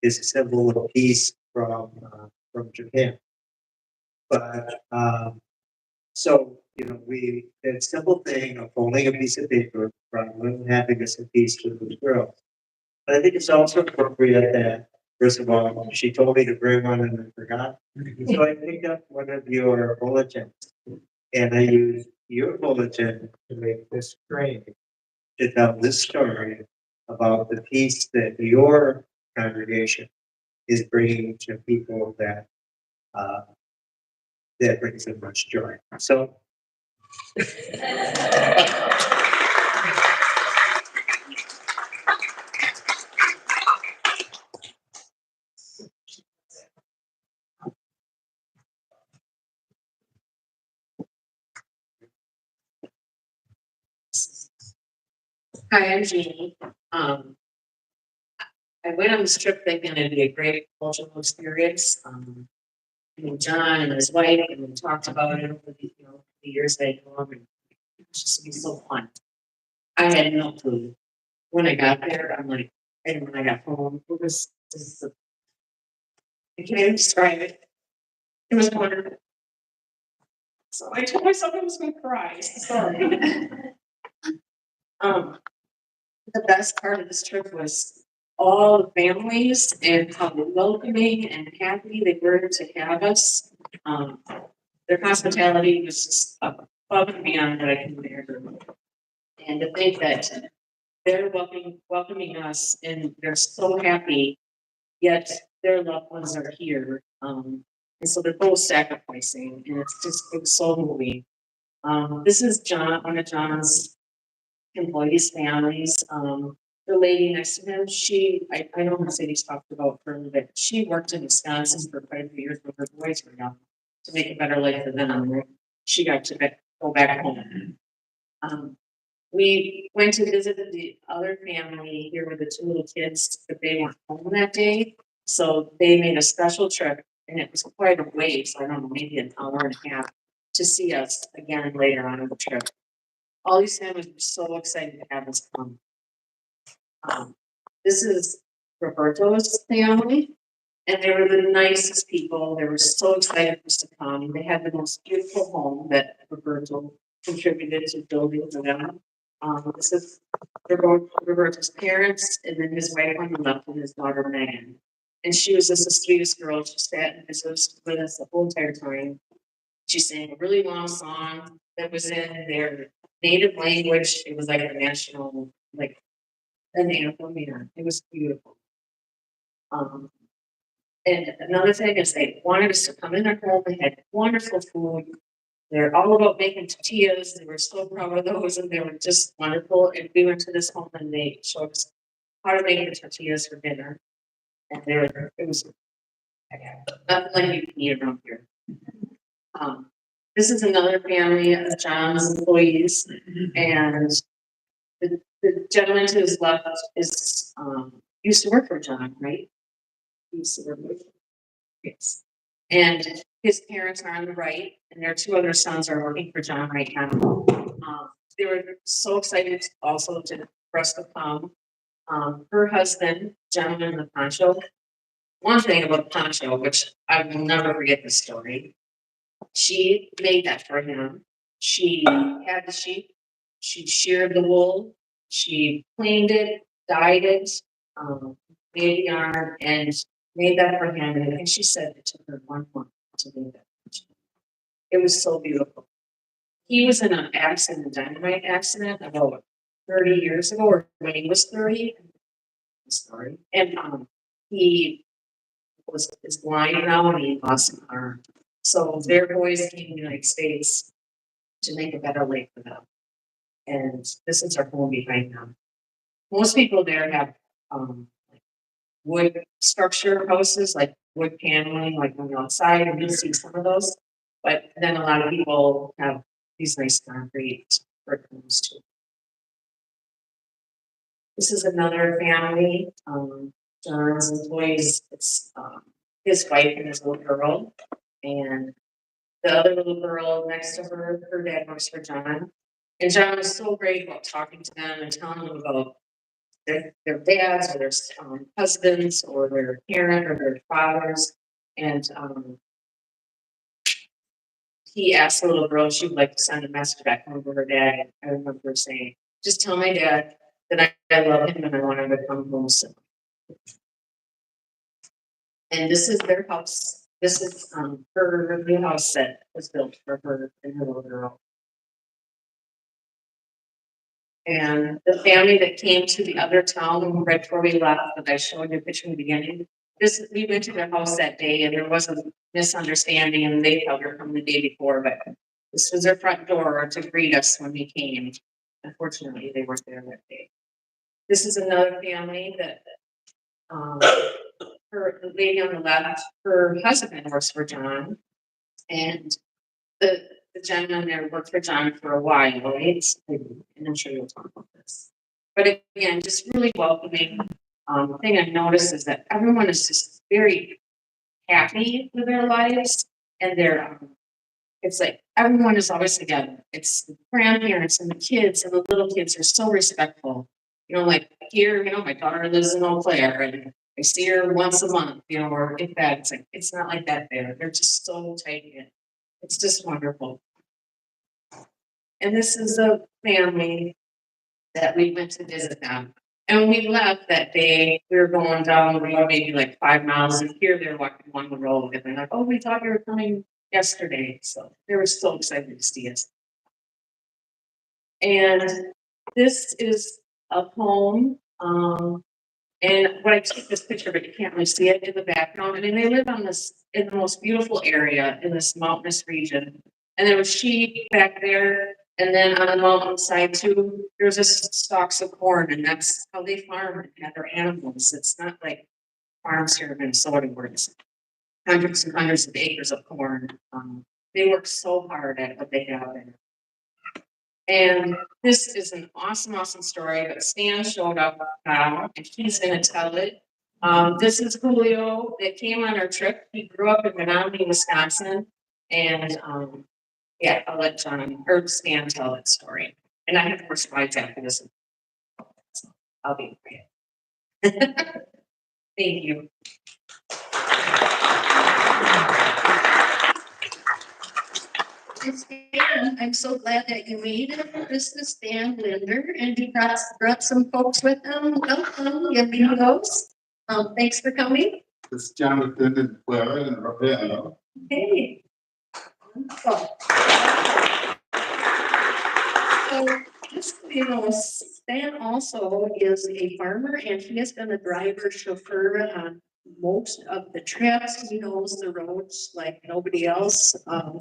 Speaker 6: is a symbol of peace from Japan. But so we that simple thing of holding a piece of paper from happiness and peace to those girls. But I think it's also appropriate that, first of all, she told me to bring one and I forgot. So I picked up one of your bulletins and I used your bulletin to make this frame to tell this story about the peace that your congregation is bringing to people that brings them much joy. So.
Speaker 7: Hi, I'm Jeannie. I went on this trip thinking it'd be a great cultural experience. And John and his wife, and we talked about it over the years they know him, and it's just be so fun. I had no clue. When I got there, I'm like, and when I got home, it was just, I can't even describe it. It was wonderful. So I told myself I was going to cry. It's the story. The best part of this trip was all the families and how welcoming and happy they were to have us. Their hospitality was just above and beyond what I can imagine. And to think that they're welcoming us and they're so happy, yet their loved ones are here. And so they're both sacrificing, and it was so moving. This is one of John's employees' families. The lady next to him, I know Mercedes talked about her, but she worked in Wisconsin for quite a few years with her boys were young to make a better life for them. She got go back home. We went to visit the other family here with the two little kids, but they weren't home that day. So they made a special trip and it was quite a ways, I don't know, maybe an hour and a half to see us again later on in the trip. All these families were so excited to have us come. This is Roberto's family, and they were the nicest people. They were so excited for us to come. They had the most beautiful home that Roberto contributed to building for them. This is Roberto's parents, and then his wife on the left and his daughter Megan. And she was just the sweetest girl. She sat and visited with us the whole entire time. She sang a really long song that was in their native language. It was like a national, like an anthem. Yeah, it was beautiful. And another thing is they wanted us to come in their home. They had wonderful food. They're all about making tortillas. They were so proud of those and they were just wonderful. And we went to this home and they showed us how to make the tortillas for dinner. And it was nothing like you can eat around here. This is another family of John's employees. And the gentleman to his left is used to work for John, right? He used to work with him. Yes. And his parents are on the right, and their two other sons are working for John right now. They were so excited also for us to come. Her husband, gentleman in the poncho. One thing about the poncho, which I will never forget the story. She made that for him. She had the sheep. She sheared the wool. She cleaned it, dyed it, made the yarn, and made that for him. And I think she said it took her 1 month to make that. It was so beautiful. He was in an accident, a dynamite accident about 30 years ago, or when he was 30. Sorry. And he is blind now and he lost an arm. So their boys came to the United States to make a better life for them. And this is our home behind them. Most people there have like wood structure houses, like wood paneling, like on the outside, and you'll see some of those. But then a lot of people have these nice concrete brick homes too. This is another family, John's employees, it's his wife and his little girl. And the other little girl next to her, her dad works for John. And John was so great about talking to them and telling them about their dads or their husbands or their parent or their fathers. And he asked the little girl if she would like to send a message back home to her dad. And I remember her saying, just tell my dad that I love him and I want him to come home soon. And this is their house. This is her new house that was built for her and her little girl. And the family that came to the other town right before we left, that I showed you a picture in the beginning, we went to their house that day and there was a misunderstanding and they thought we were coming the day before, but this was their front door to greet us when we came. Unfortunately, they weren't there that day. This is another family that the lady on the left, her husband works for John, and the gentleman there worked for John for a while, right? And I'm sure you'll talk about this. But again, just really welcoming. The thing I've noticed is that everyone is just very happy with their lives, and it's like everyone is always together. It's the grandparents and the kids and the little kids are so respectful. You know, like here, my daughter lives in Eau Claire and I see her once a month, or if that, it's like, it's not like that there. They're just so tight knit. It's just wonderful. And this is a family that we went to visit them. And when we left that day, we were going down the road, maybe like 5 miles, and here they're walking along the road, and they're like, oh, we thought you were coming yesterday. So they were so excited to see us. And this is a home. And when I take this picture, but you can't really see it in the background. I mean, they live in the most beautiful area in this mountainous region. And there was sheep back there. And then on the mountainside too, there's just stalks of corn, and that's how they farm and have their animals. It's not like farms here in Minnesota where it's hundreds and hundreds of acres of corn. They work so hard at what they have there. And this is an awesome, awesome story, but Stan showed up now and he's gonna tell it. This is Julio that came on our trip. He grew up in Menominee, Wisconsin. And, yeah, I'll let John or Stan tell that story. And I have more slides after this. I'll be great. Thank you.
Speaker 1: Stan, I'm so glad that you made it. This is Stan Linder, and he brought some folks with him. Welcome, Invitados. Thanks for coming.
Speaker 3: This is Jonathan and Clara and Rafael.
Speaker 1: Hey. So, just, you know, Stan also is a farmer and he has been a driver chauffeur on most of the trips. He knows the roads like nobody else,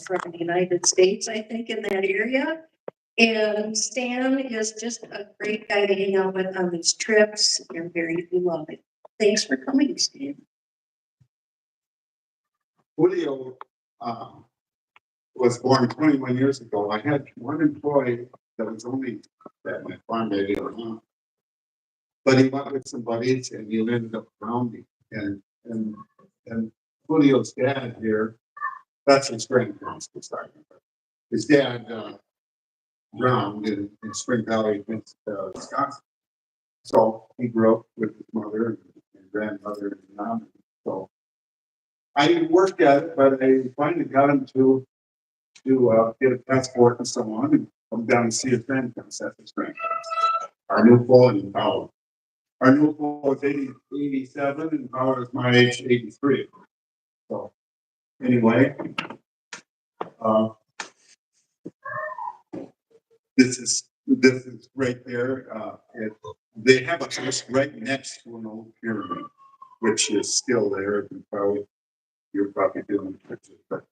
Speaker 1: from the United States, I think, in that area. And Stan is just a great guy to hang out with on these trips and very beloved. Thanks for coming, Stan.
Speaker 3: Julio was born 21 years ago. I had one employee that was only at my farm maybe around. But he went with some buddies and he ended up drowning. And Julio's dad here, that's his grandparents was talking about. His dad drowned in Spring Valley, Wisconsin. So he grew up with his mother and grandmother and mom. So I worked at it, but I finally got him to get a passport and so on, and come down and see his grandparents. That's his grandparents. Our new Paul and Paul. Our new Paul was 87, and Paul is my age, 83. So anyway, this is right there. They have a house right next to an old pyramid, which is still there. You're probably doing pictures, but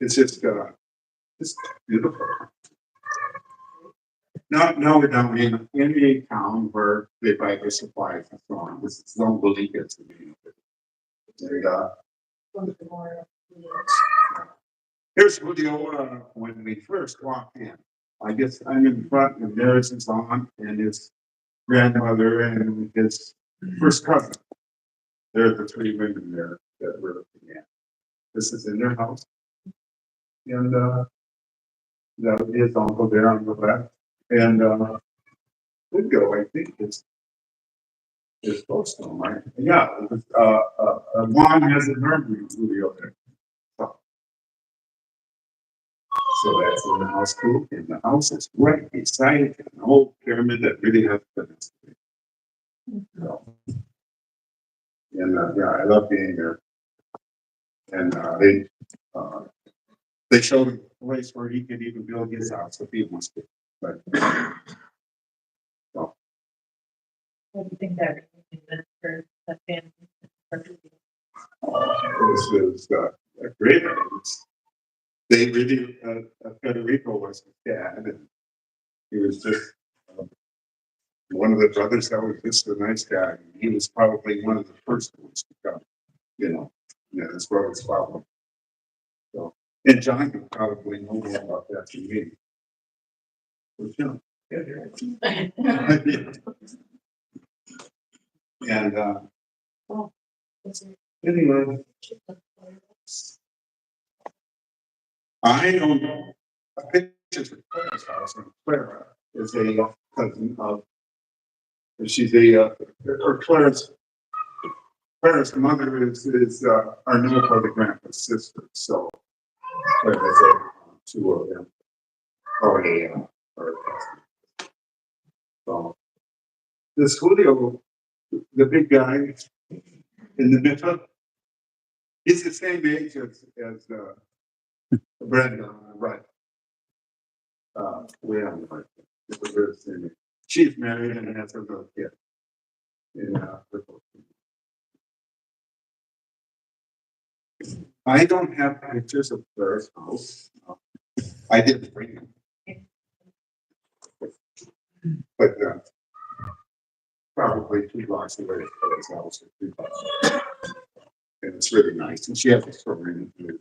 Speaker 3: it's just beautiful. Now we're down in a town where they buy their supplies and so on. This is Zone Bolivia to me. And here's Julio when we first walked in. I guess I'm in front and there's his aunt and his grandmother and his first cousin. There are the three women there that we're looking at. This is in their house. And that was his uncle there on the left. And Woodgo, I think, is close to him, right? Yeah, it was, Juan has a nursery studio there. So that's in the house too. And the house is right beside an old pyramid that really has been. So, and yeah, I love being there. And they showed him a place where he could even build his house if he wants to. But so.
Speaker 7: What do you think that means for the family?
Speaker 3: This is great. They really, Federico was his dad, and he was just one of the brothers that was just a nice guy. He was probably one of the first ones to come, yeah, his brother's father. So, and John could probably know more about that than me. But, and anyway, I don't know. Pictures of Clara's house, and Clara is a cousin of. She's or Clara's mother is our new brother grandpa's sister. So Clara's two of them. Or so this Julio, the big guy in the middle, he's the same age as Brenda, right? We have the same age. She's married and has her little kid. I don't have pictures of Claire's house. I didn't bring them. But probably 2 blocks away from Claire's house. And it's really nice. And she has a story in it.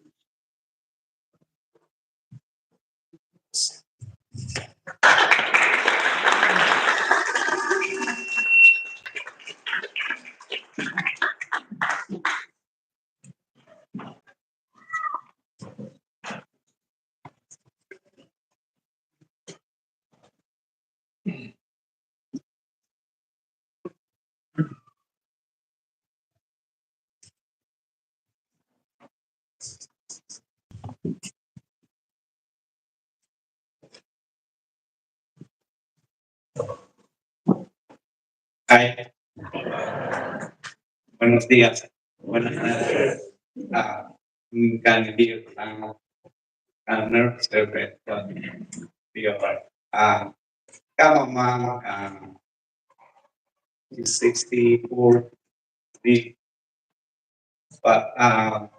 Speaker 6: Hi. Buenos días. Buenas tardes. Can be nervous but be alright. Come mom, she's 64, but I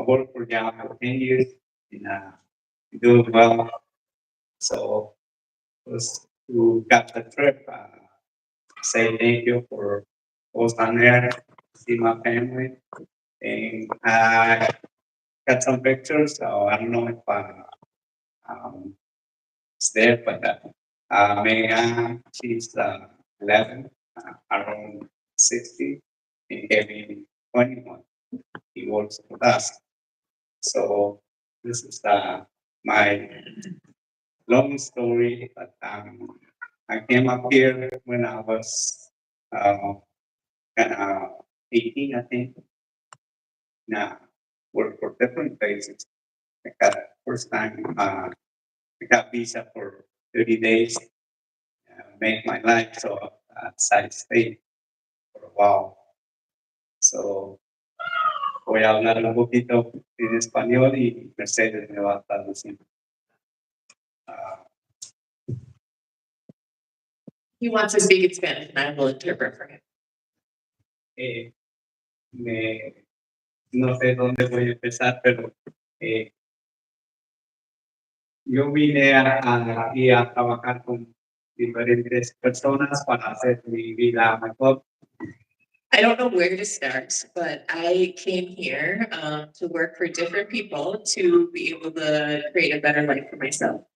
Speaker 6: worked for them for 10 years and doing well. So was to got the trip. Say thank you for was on there, see my family, and I got some pictures. So I don't know if um, it's there, but Megan, she's 11, around 60, and Kevin 21. He works with us. So this is my long story, but I came up here when I was uh, 18, I think. Now, work for different places. I got first time, I got visa for 30 days, make my life, so I stayed for a while. So, voy a hablar un poquito en español y Mercedes me va a traducir. Ah,
Speaker 7: He wants to speak in Spanish and I will interpret for him.
Speaker 6: eh, no sé dónde voy a empezar, pero eh, yo vine aquí a trabajar con diferentes personas para hacer mi vida mejor.
Speaker 7: I don't know where to start, but I came here to work for different people to be able to create a better life for myself.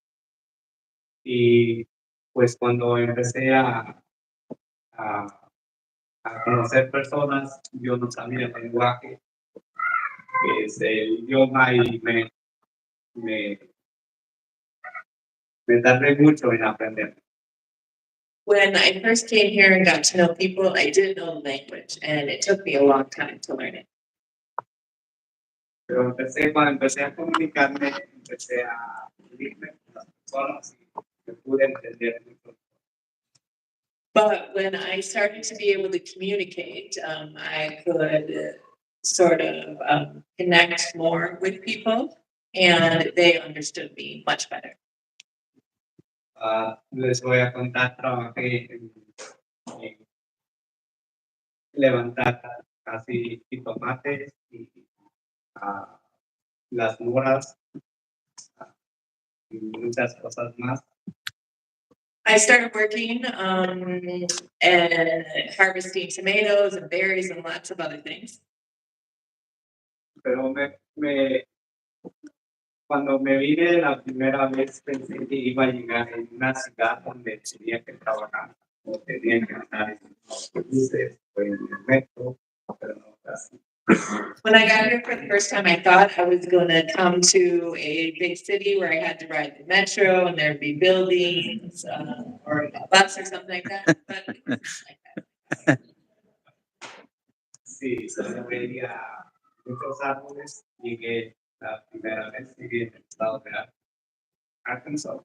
Speaker 6: Y pues cuando empecé a, a conocer personas, yo no sabía el lenguaje, es el idioma y me tardé mucho en aprender.
Speaker 7: When I first came here and got to know people, I didn't know the language and it took me a long time to learn it.
Speaker 6: Pero cuando empecé a comunicarme, empecé a unirme con las personas y me pude entender mucho.
Speaker 7: But when I started to be able to communicate, I could sort of connect more with people and they understood me much better.
Speaker 6: Les voy a contar, trabajé en levantar casi jitomates y las moras y muchas cosas más.
Speaker 7: I started working and harvesting tomatoes and berries and lots of other things.
Speaker 6: Pero cuando me vine la primera vez pensé que iba a llegar en una ciudad donde tenía que trabajar o tenía que andar en autobuses o en el metro, pero no fue así.
Speaker 7: When I got here for the first time, I thought I was going to come to a big city where I had to ride the metro and there'd be buildings or a bus or something like that. But it wasn't like that.
Speaker 6: Sí, solo veía muchos árboles, llegué la primera vez, llegué en el estado de Arkansas.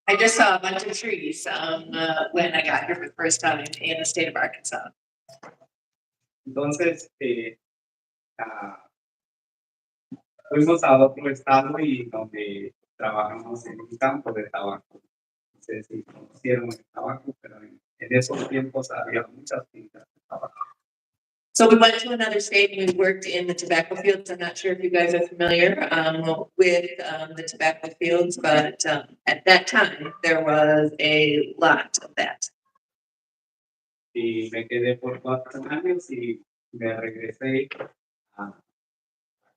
Speaker 7: I just saw a bunch of trees when I got here for the first time in the state of Arkansas.
Speaker 6: Entonces, fuimos a otro estado y donde trabajamos en un campo de tabaco. No sé si conocieron el tabaco, pero en esos tiempos había muchas fincas de tabaco.
Speaker 7: So we went to another state and we worked in the tobacco fields. I'm not sure if you guys are familiar with the tobacco fields, but at that time there was a lot of that.
Speaker 6: Y me quedé por 4 años y me regresé a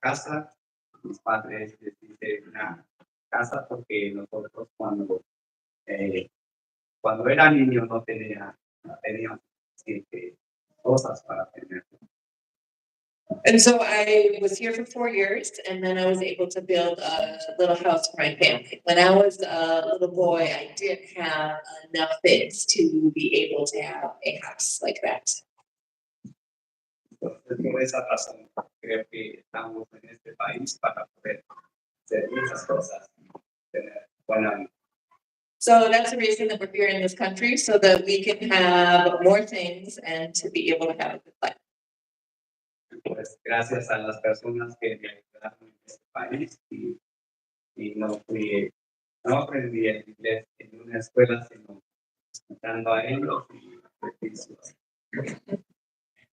Speaker 6: casa. Mis padres decidieron una casa porque nosotros cuando era niño no teníamos cosas para tener.
Speaker 7: And so I was here for 4 years and then I was able to build a little house for my family. When I was a little boy, I didn't have enough things to be able to have a house like that.
Speaker 6: Entonces, por esa razón, creo que estamos en este país para poder hacer muchas cosas, tener buena vida.
Speaker 4: So that's the reason that we're here in this country, so that we can have more things and to be able to have a good life.
Speaker 8: Pues gracias a las personas que me ayudaron en este país y no aprendí el inglés en una escuela, sino escuchando a ellos y ejercicios.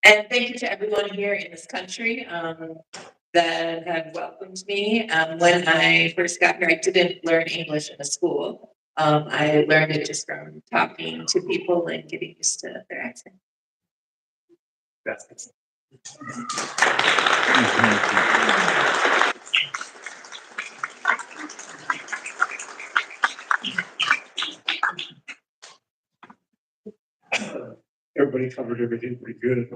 Speaker 4: And thank you to everyone here in this country that have welcomed me. When I first got here, I didn't learn English in a school. I learned it just from talking to people and getting used to their accent.
Speaker 8: Gracias.
Speaker 9: Everybody covered everything pretty good.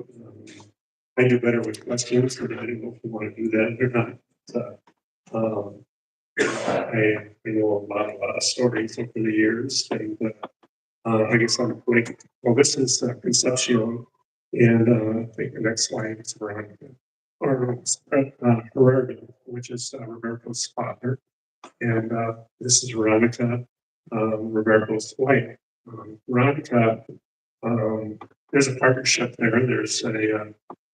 Speaker 9: I do better with questions, but I don't know if you want to do that or not. I know a lot of stories over the years, and I guess I'm like, well, this is Concepcion, and I think the next slide is Veronica, or Gerardo, which is Roberto's father, and this is Veronica, Roberto's wife. Veronica, there's a partnership there.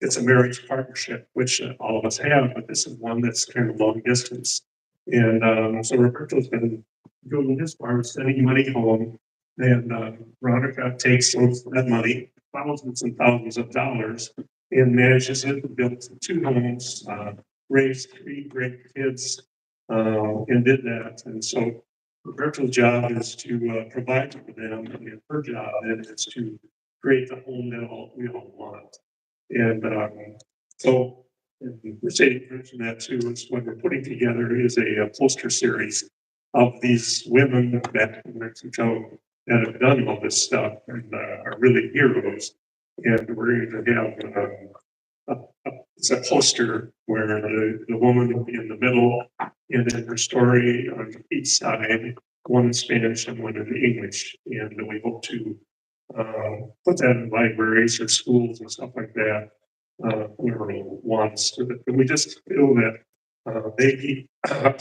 Speaker 9: It's a marriage partnership, which all of us have, but this is one that's kind of long distance. And so Roberto's been doing his part, sending money home, and Veronica takes that money, thousands and thousands of dollars, and manages it, built 2 homes, raised 3 great kids, and did that. And so Roberto's job is to provide for them, and her job then is to create the home that we all want. And so Mercedes mentioned that too, is what we're putting together is a poster series of these women back in Mexico that have done all this stuff and are really heroes. And we're going to have it's a poster where the woman will be in the middle, and then her story on each side, one in Spanish and one in English. And we hope to put that in libraries or schools and stuff like that. Whoever wants to, but we just feel that they need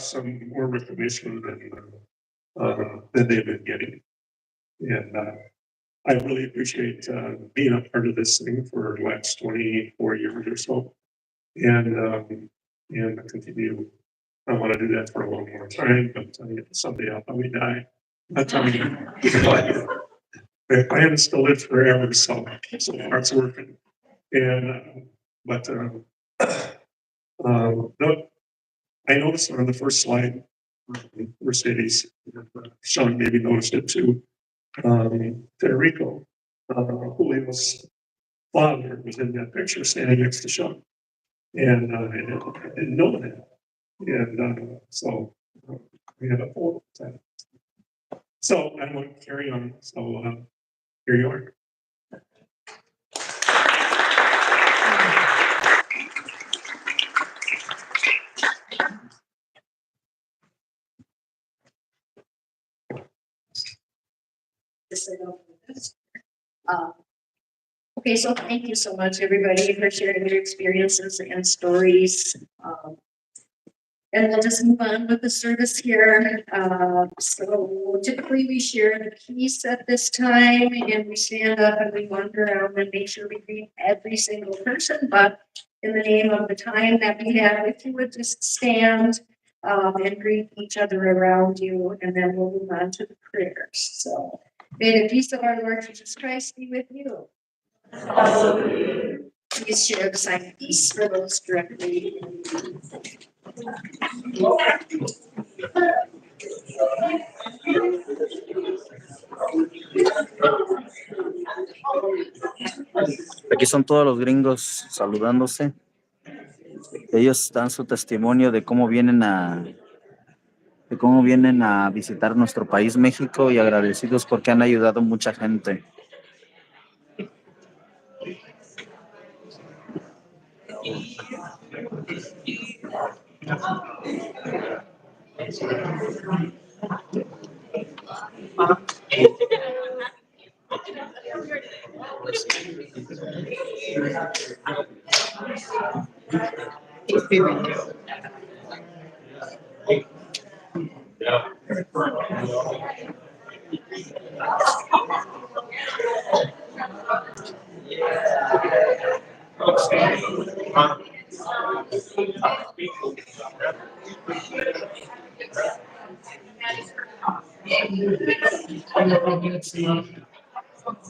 Speaker 9: some more recognition than they've been getting. And I really appreciate being a part of this thing for the last 24 years or so. And continue. I want to do that for a long more time, but someday I'll probably die. That's I mean, my plan is to live forever, so heart's working. And but I noticed on the first slide, Mercedes, Sean maybe noticed it too. Federico, Julio's father, was in that picture standing next to Sean, and I didn't know that. And so we had a photo. So I want to carry on. So here you are.
Speaker 1: Okay, so thank you so much, everybody, for sharing your experiences and stories. And we'll just move on with the service here. So typically we share the peace at this time, and we stand up and we wander around and make sure we greet every single person. But in the name of the time that we have, if you would just stand and greet each other around you, and then we'll move on to the prayers. So may the peace of our Lord Jesus Christ be with you. Please share the sign of peace for those directly.
Speaker 10: Aquí son todos los gringos saludándose. Ellos dan su testimonio de cómo vienen a visitar nuestro país, México, y agradecidos porque han ayudado a mucha gente.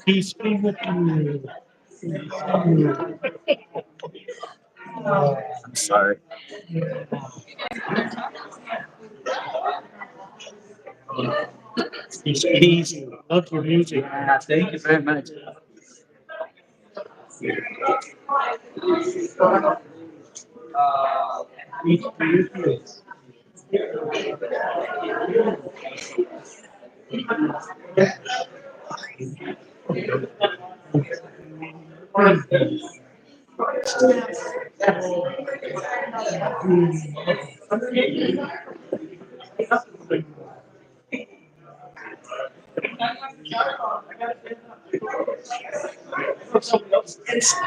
Speaker 9: Peace be with you.
Speaker 10: I'm sorry.
Speaker 9: Peace. Love your music.
Speaker 10: Thank you very much.
Speaker 9: Peace be with you.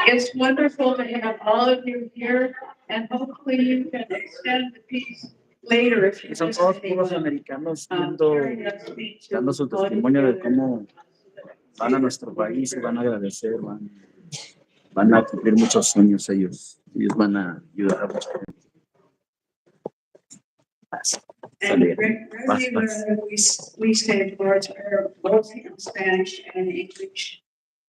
Speaker 1: It's wonderful to have all of you here, and hopefully you can extend the peace later if you
Speaker 10: Son
Speaker 1: just.
Speaker 10: todos puros americanos dando su testimonio de cómo van a nuestro país y van a agradecer, van a cumplir muchos sueños ellos. Ellos van a ayudar a mucha gente.
Speaker 1: And regularly, we say Lord's Prayer both in Spanish and English.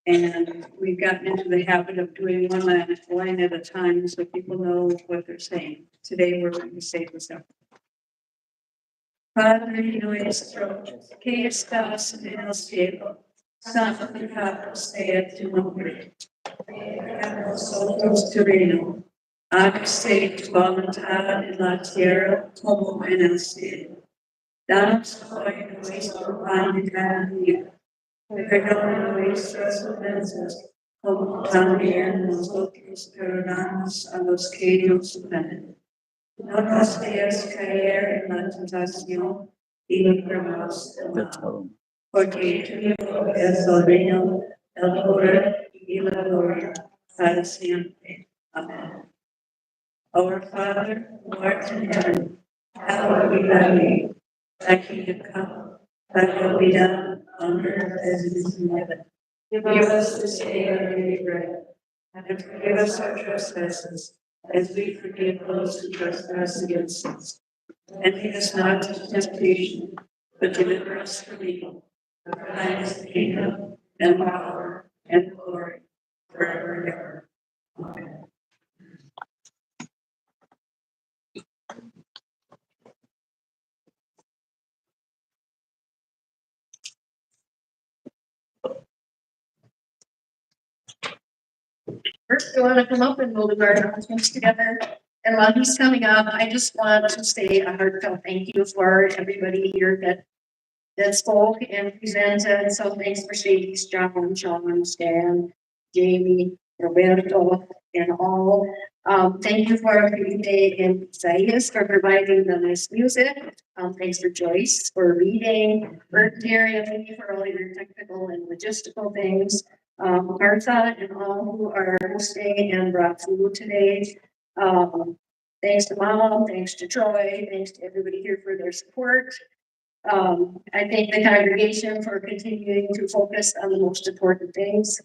Speaker 1: And we've gotten into the habit of doing one line at a time so people know what they're saying. Today, we're going to say this up. Padre nuestro, que estás en el cielo, santificado sea tu nombre. Venga a nosotros tu reino. Hágase tu voluntad en la tierra como en el cielo. Danos hoy nuestro pan de cada día. Perdona nuestras ofensas, como también nosotros perdonamos a los que nos ofenden. No nos dejes caer en la tentación y líbranos del mal. Porque tuyo es el reino, el poder y la gloria para siempre. Amén. Our Father, who art in heaven, hallowed be thy name. Thy kingdom come, thy will be done on earth as it is in heaven. Give us this day our daily bread, and forgive us our trespasses, as we forgive those who trespass against us. And lead us not into temptation, but deliver us from evil. For thine is the kingdom, and power, and glory, forever and ever. Amen. First, you want to come up and we'll do our announcements together. And while he's coming up, I just want to say a heartfelt thank you for everybody here that spoke and presented. So thanks for Sadie, John, Sean, Stan, Jamie, Roberto, and all. Thank you for Day and Zayas for providing the nice music. Thanks for Joyce for reading, for Terry and me for all your technical and logistical things. Martha and all who are hosting and brought food today. Thanks to Mom, thanks to Troy, thanks to everybody here for their support. I thank the congregation for continuing to focus on the most important things.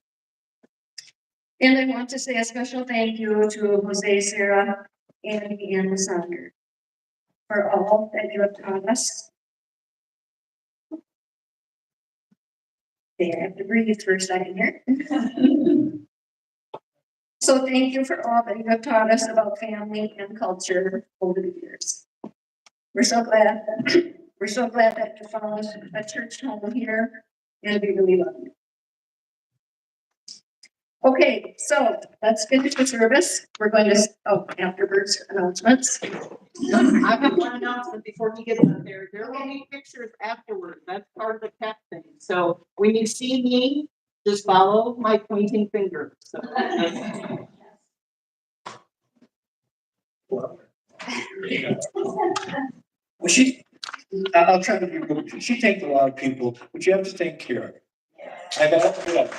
Speaker 1: And I want to say a special thank you to Jose, Sarah, Andy, and Sander for all that you have taught us. Okay, I have to breathe for a second here. So thank you for all that you have taught us about family and culture over the years. We're so glad that you found a church home here, and we really love you. Okay, so let's finish the service. We're going to, afterwards announcements.
Speaker 11: I have one announcement before we get up there. There will be pictures afterwards. That's part of the tech thing. So when you see me, just follow my pointing finger. So.
Speaker 2: Well, I'll try to be real. She takes a lot of people, but you have to take care of her. I got it.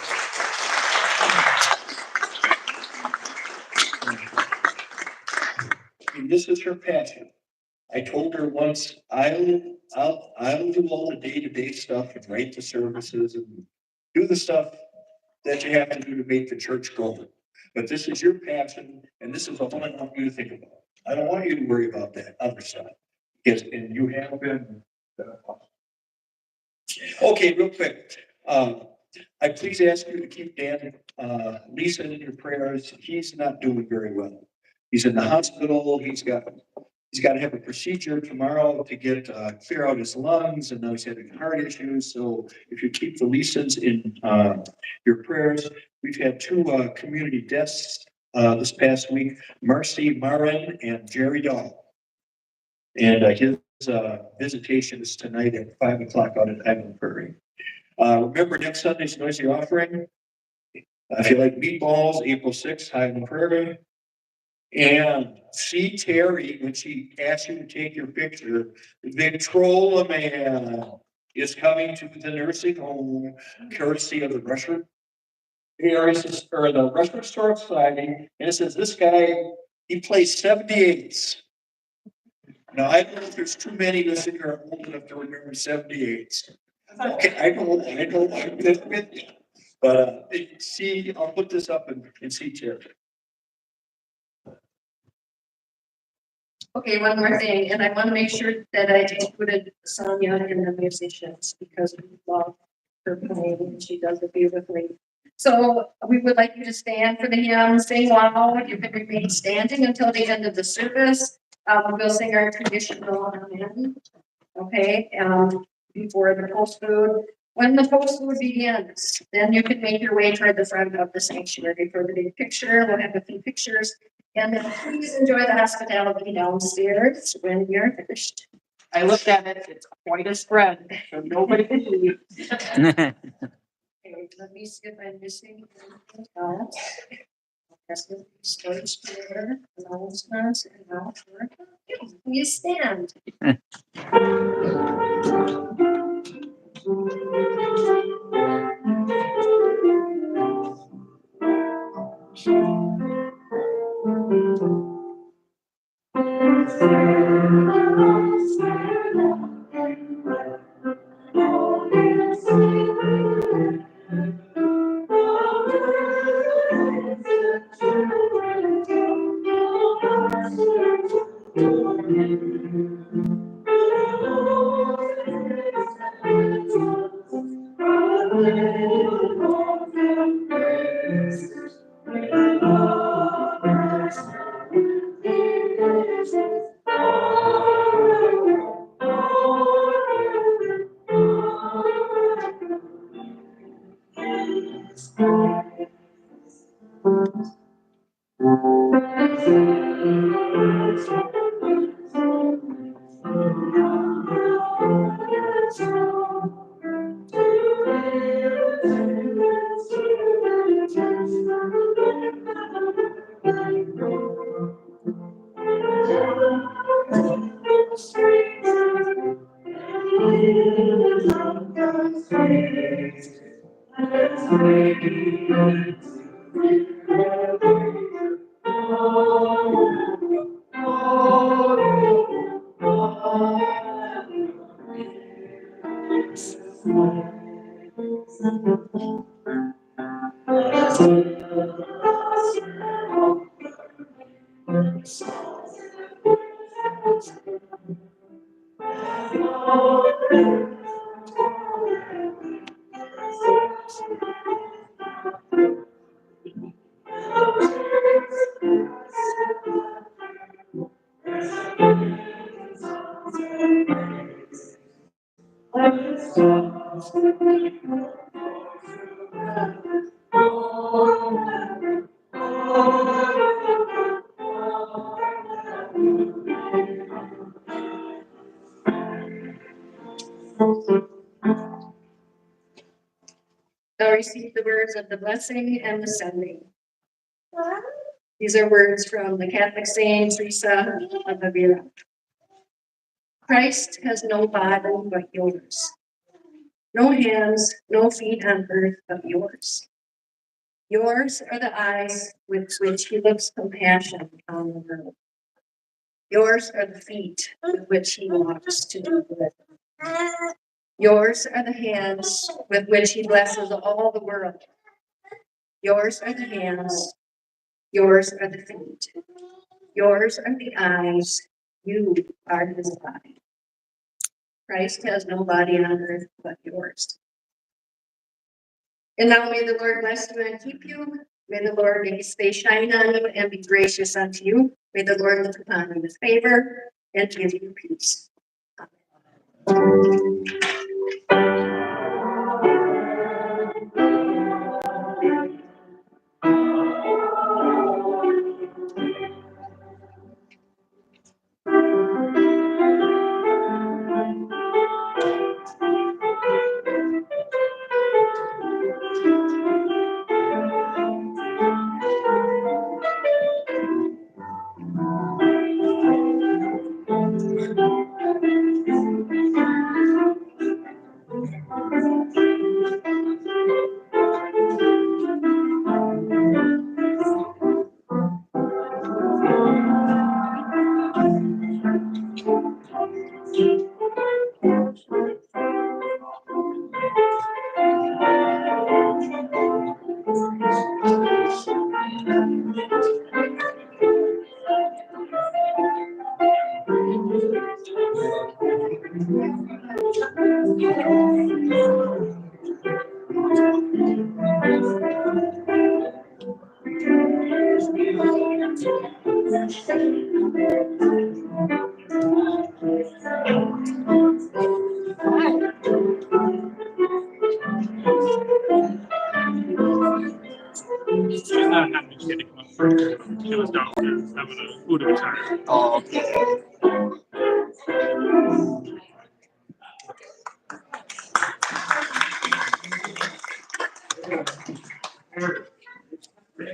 Speaker 2: And this is her passion.
Speaker 6: I told her once, I'll do all the day-to-day stuff and write the services and do the stuff that you have to do to make the church go. But this is your passion, and this is all I want you to think about. I don't want you to worry about that other stuff. Yes, and you have been. Okay, real quick. I please ask you to keep Dan, Lisa in your prayers. He's not doing very well. He's in the hospital. He's got to have a procedure tomorrow to get, clear out his lungs, and now he's having heart issues. So if you keep the Lisas in, your prayers. We've had two, community deaths, this past week, Marcy Marin and Jerry Dahl. And, his, visitation is tonight at 5 o'clock out at Highland Prairie. Remember next Sunday's noisy offering. If you like meatballs, April 6th, Highland Prairie. And see Terry when she asks you to take your picture. Victrola Man is coming to the nursing home, courtesy of the Rushford areas or the Rushford Historic Society. And it says this guy, he plays 78s. Now I don't know if there's too many listening who are old enough to remember 78s. Okay, I know, I'm just with you. But see, I'll put this up and see Terry.
Speaker 1: Okay, one more thing, and I want to make sure that I included Sonia in the musicians because we love her playing and she does it beautifully. So we would like you to stand for the hymn, sing loud. You can remain standing until the end of the service. We'll sing our traditional amen. Okay, before the post food. When the post food begins, then you can make your way toward the front of the sanctuary for the big picture. We'll have a few pictures. And then please enjoy the hospitality downstairs when you're finished.
Speaker 11: I looked at it, it's quite a spread, so nobody can leave.
Speaker 1: Okay, let me see if I'm missing anything else. That's the storage here, announcements, and now for, please stand. Now receive the words of the blessing and the sending. These are words from the Catholic Saint Teresa of Avila. Christ has no body but yours. No hands, no feet on earth but yours. Yours are the eyes with which he looks compassion on the world. Yours are the feet with which he walks to do good. Yours are the hands with which he blesses all the world. Yours are the hands. Yours are the feet. Yours are the eyes. You are his body. Christ has no body on earth but yours. And now may the Lord bless you and keep you. May the Lord make his face shine on you and be gracious unto you. May the Lord look upon you with favor and give you peace.
Speaker 9: She's not having a kid to come up for her. She was downstairs having a food attack. Oh, okay.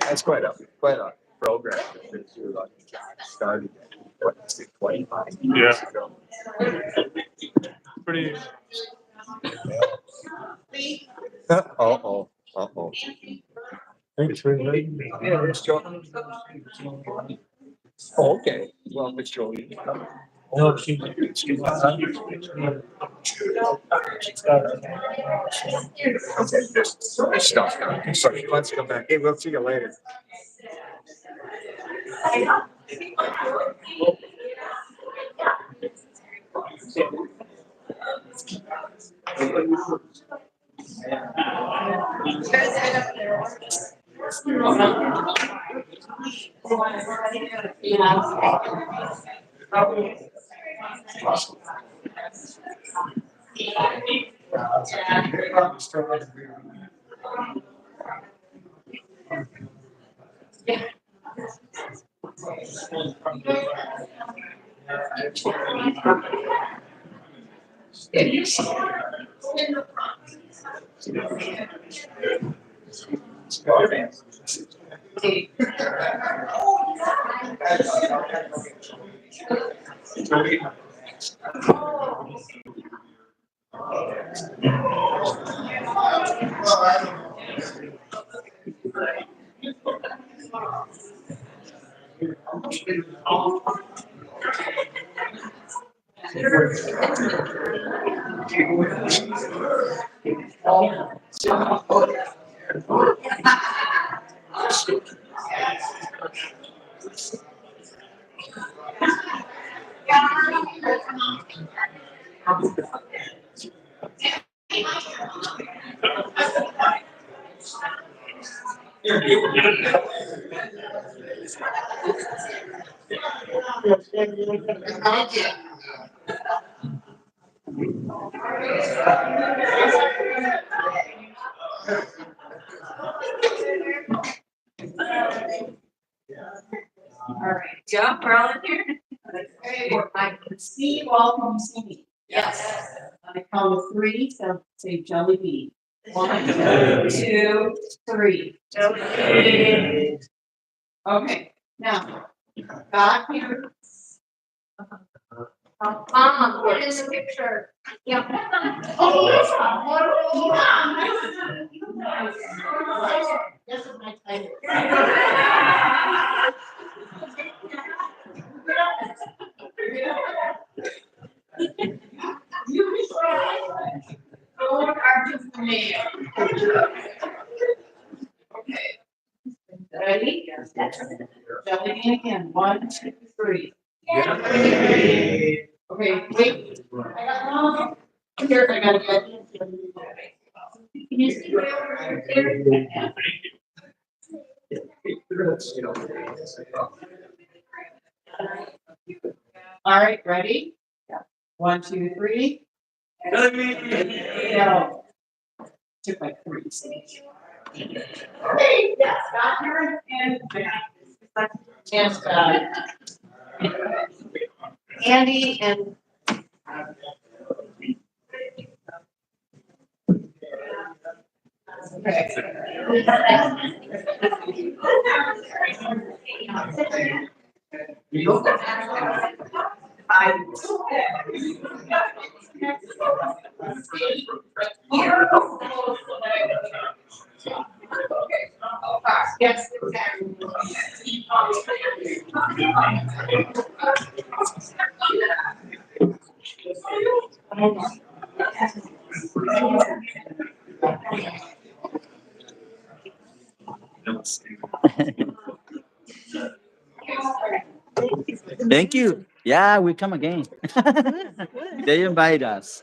Speaker 10: That's quite a program that you like started, what, 25 years ago.
Speaker 9: Pretty.
Speaker 10: Uh-oh.
Speaker 9: Thanks for inviting me.
Speaker 10: Yeah, it's Joe. Oh, okay. Well, Miss Jolie.
Speaker 9: No, she's not.
Speaker 10: Okay, this stuff. So she wants to come back. Hey, we'll see you later.
Speaker 11: All right, yeah, we're all in here. I can see you all, can you see me? Yes. I count to three, so say jelly bean. 1, 2, 3. Jelly bean. Okay, now, God here. Mama, what is the picture? Yeah. Oh, this is my title. Okay. Ready? Jelly bean again. 1, 2, 3. Okay, wait. I got here. I gotta get. Can you see where over here? All right, ready? 1, 2, 3. No. Took like 3. Okay, yes, got here and Andy and yes, exactly.
Speaker 10: Thank you. Yeah, we come again. They invite us.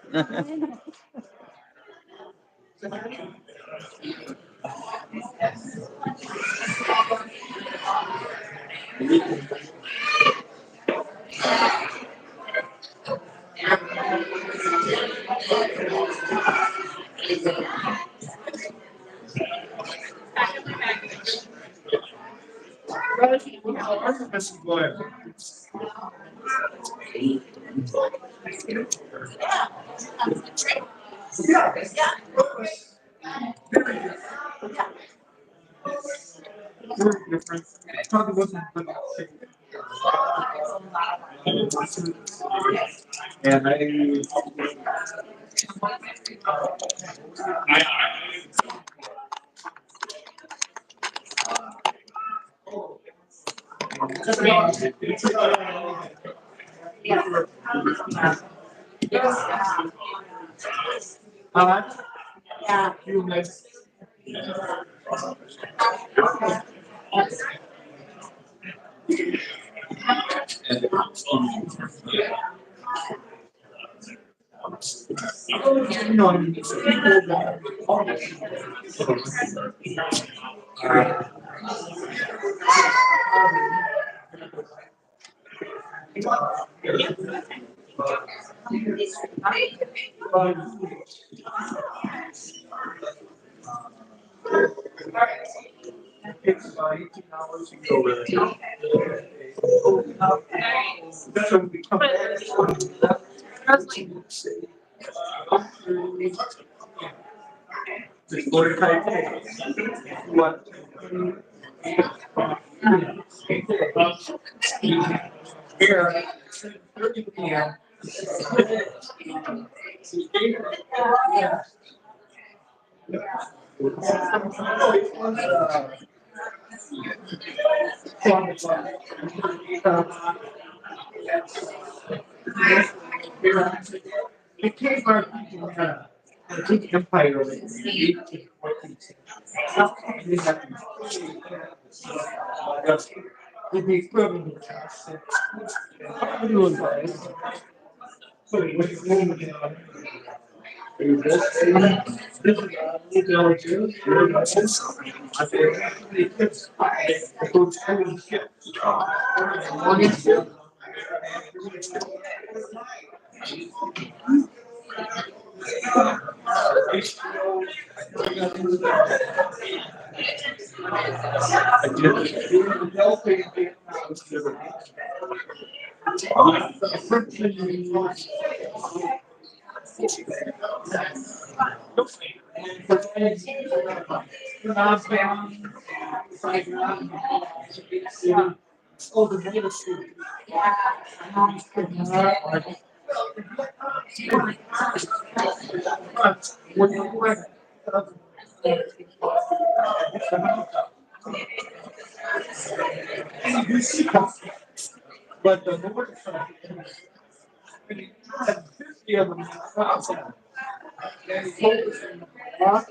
Speaker 3: When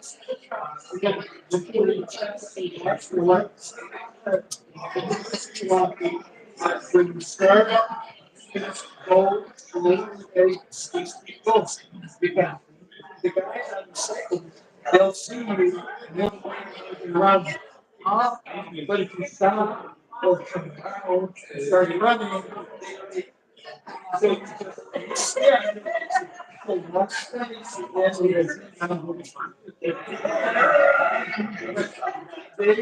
Speaker 3: you start, it's go, close. Because the guys on the second, they'll see you, they'll run off, but if you stop or come down, start running, so you just, yeah. So watch that, they,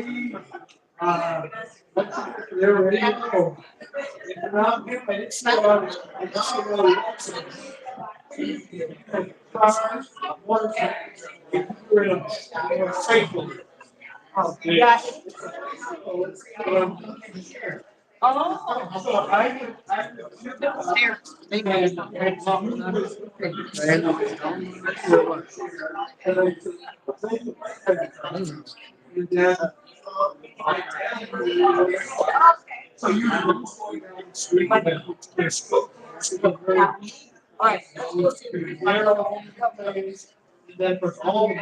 Speaker 3: they're ready to go. If not, it's not, it's So you. Right. Then for all the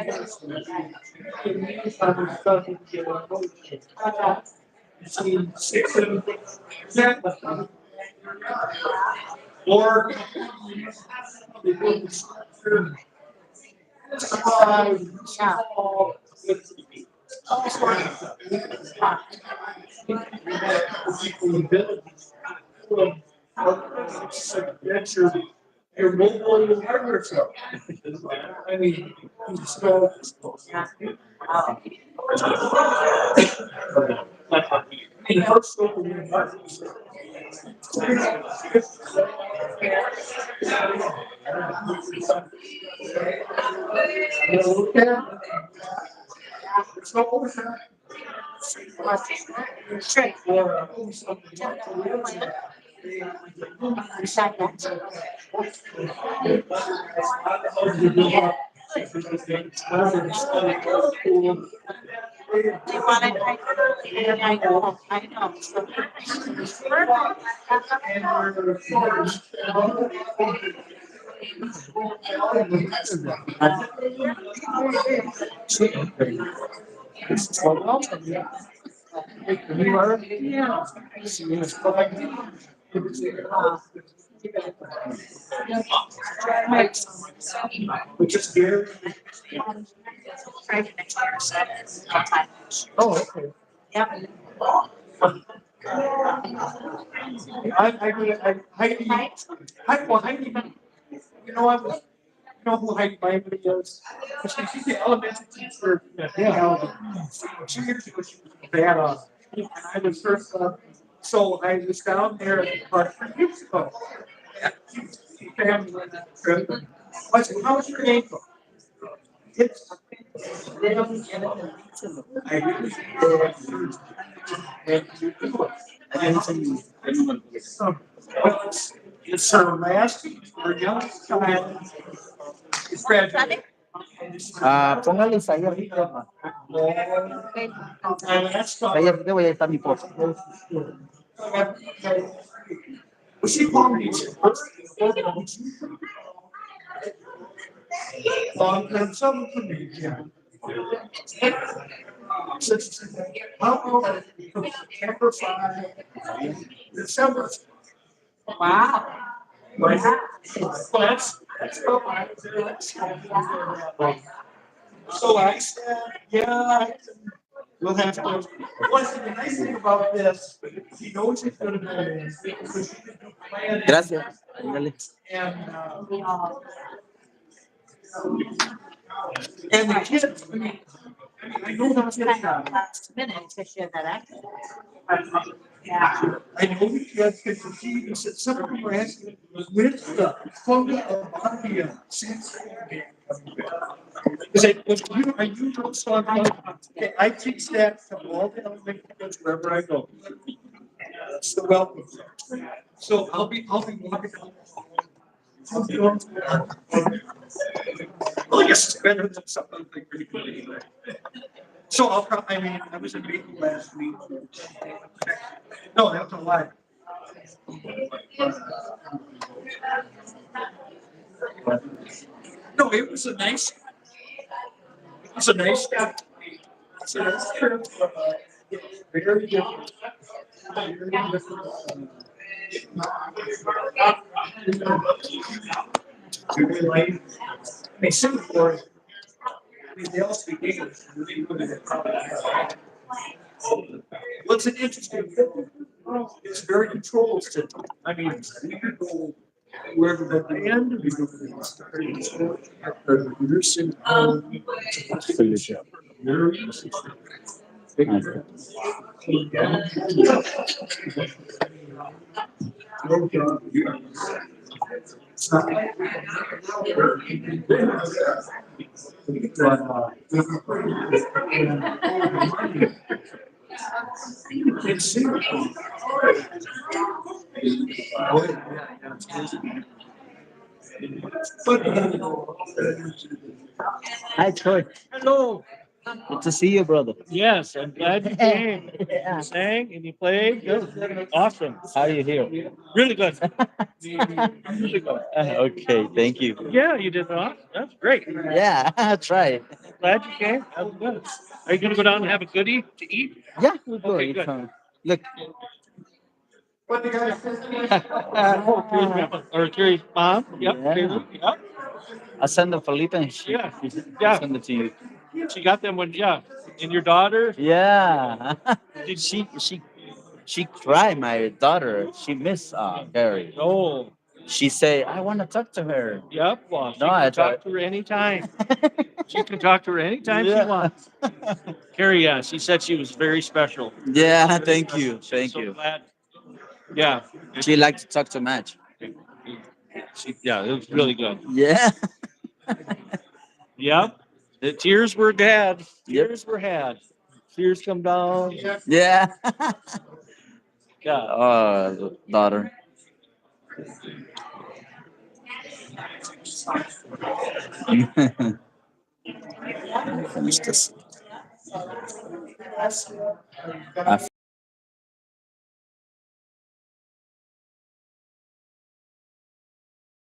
Speaker 3: between 6 and 7. Or. That's your mobile and your hardware stuff. I mean, so. The first open your market. I know. So- You are? Yeah. Which is here. Oh, okay. Yep. Heidi, you know, you know who Heidi Bible is? She's the elementary teacher. Yeah. 2 years ago, she was bad off. And I was first, so I was down there about 3 years ago. Family went on a trip. I said, how's your ankle? It's. I really. And you do it. It's her last, her youngest child is graduating.
Speaker 10: Póngale ahí arriba. Ahí arriba ya está mi foto.
Speaker 3: Well, she called me. Long-term something for me, yeah. So she said, how about September 5, December? Wow. Wow. So I said, yeah, we'll have to. What's the nice thing about this? He knows it's going to be.
Speaker 10: Gracias. Ándale.
Speaker 3: And the kids, I know that's
Speaker 11: Last minute to share that accent.
Speaker 3: yeah. I know the kids get to see, he said, some of them were asking, when's the photo of Barbie? Are you real strong? Okay, I teach that to all the elementary kids wherever I go. It's the welcome. So I'll be walking. Well, I guess it's better than something like pretty good anyway. So I'll probably, I mean, I was in Maple last week. No, that's a lie. No, it was a nice.
Speaker 9: It's a nice trip. It's a nice trip. Very different. Very different. Hey, Singapore, they all speak English. What's an interesting thing? It's very controlled system. I mean, we could go wherever the land, we go to the nursing home.
Speaker 10: Servicio.
Speaker 9: Very easy. It's not like. It's Singapore.
Speaker 10: Hi, Troy.
Speaker 9: Hello.
Speaker 10: Good to see you, brother.
Speaker 9: Yes, I'm glad you came. You sang and you played. Good. Awesome.
Speaker 10: How do you hear?
Speaker 9: Really good. Really good.
Speaker 10: Okay, thank you.
Speaker 9: Yeah, you did not. That's great.
Speaker 10: Yeah, I'll try.
Speaker 9: Glad you came. That was good. Are you gonna go down and have a goodie to eat?
Speaker 10: Yeah, we'll go.
Speaker 9: Okay,
Speaker 10: It's
Speaker 9: good.
Speaker 10: fine. Look.
Speaker 9: Oh, Carrie's grandma, or Carrie's mom. Yep.
Speaker 10: Yeah.
Speaker 9: Carrie, yep.
Speaker 10: I'll send the Felipe and she,
Speaker 9: Yeah.
Speaker 10: she'll
Speaker 9: Yeah.
Speaker 10: send it to you.
Speaker 9: She got them when, yeah. And your daughter?
Speaker 10: Yeah.
Speaker 9: Did
Speaker 10: she cried, my daughter. She missed Carrie.
Speaker 9: Oh,
Speaker 10: She say, I want to talk to her.
Speaker 9: yep. Well, she
Speaker 10: No, I
Speaker 9: can talk
Speaker 10: thought-
Speaker 9: to her anytime. She can talk to her anytime she
Speaker 10: Yeah.
Speaker 9: wants. Carrie, yeah, she said she was very special.
Speaker 10: Yeah, thank you.
Speaker 9: She's
Speaker 10: Thank
Speaker 9: so
Speaker 10: you.
Speaker 9: glad. Yeah.
Speaker 10: She liked to talk to Match.
Speaker 9: Yeah, it was really good.
Speaker 10: Yeah.
Speaker 9: Yep. The tears were had.
Speaker 10: Yep.
Speaker 9: Tears were had. Tears come down.
Speaker 10: Yeah.
Speaker 9: Yeah.
Speaker 10: Oh, daughter. Let me finish this.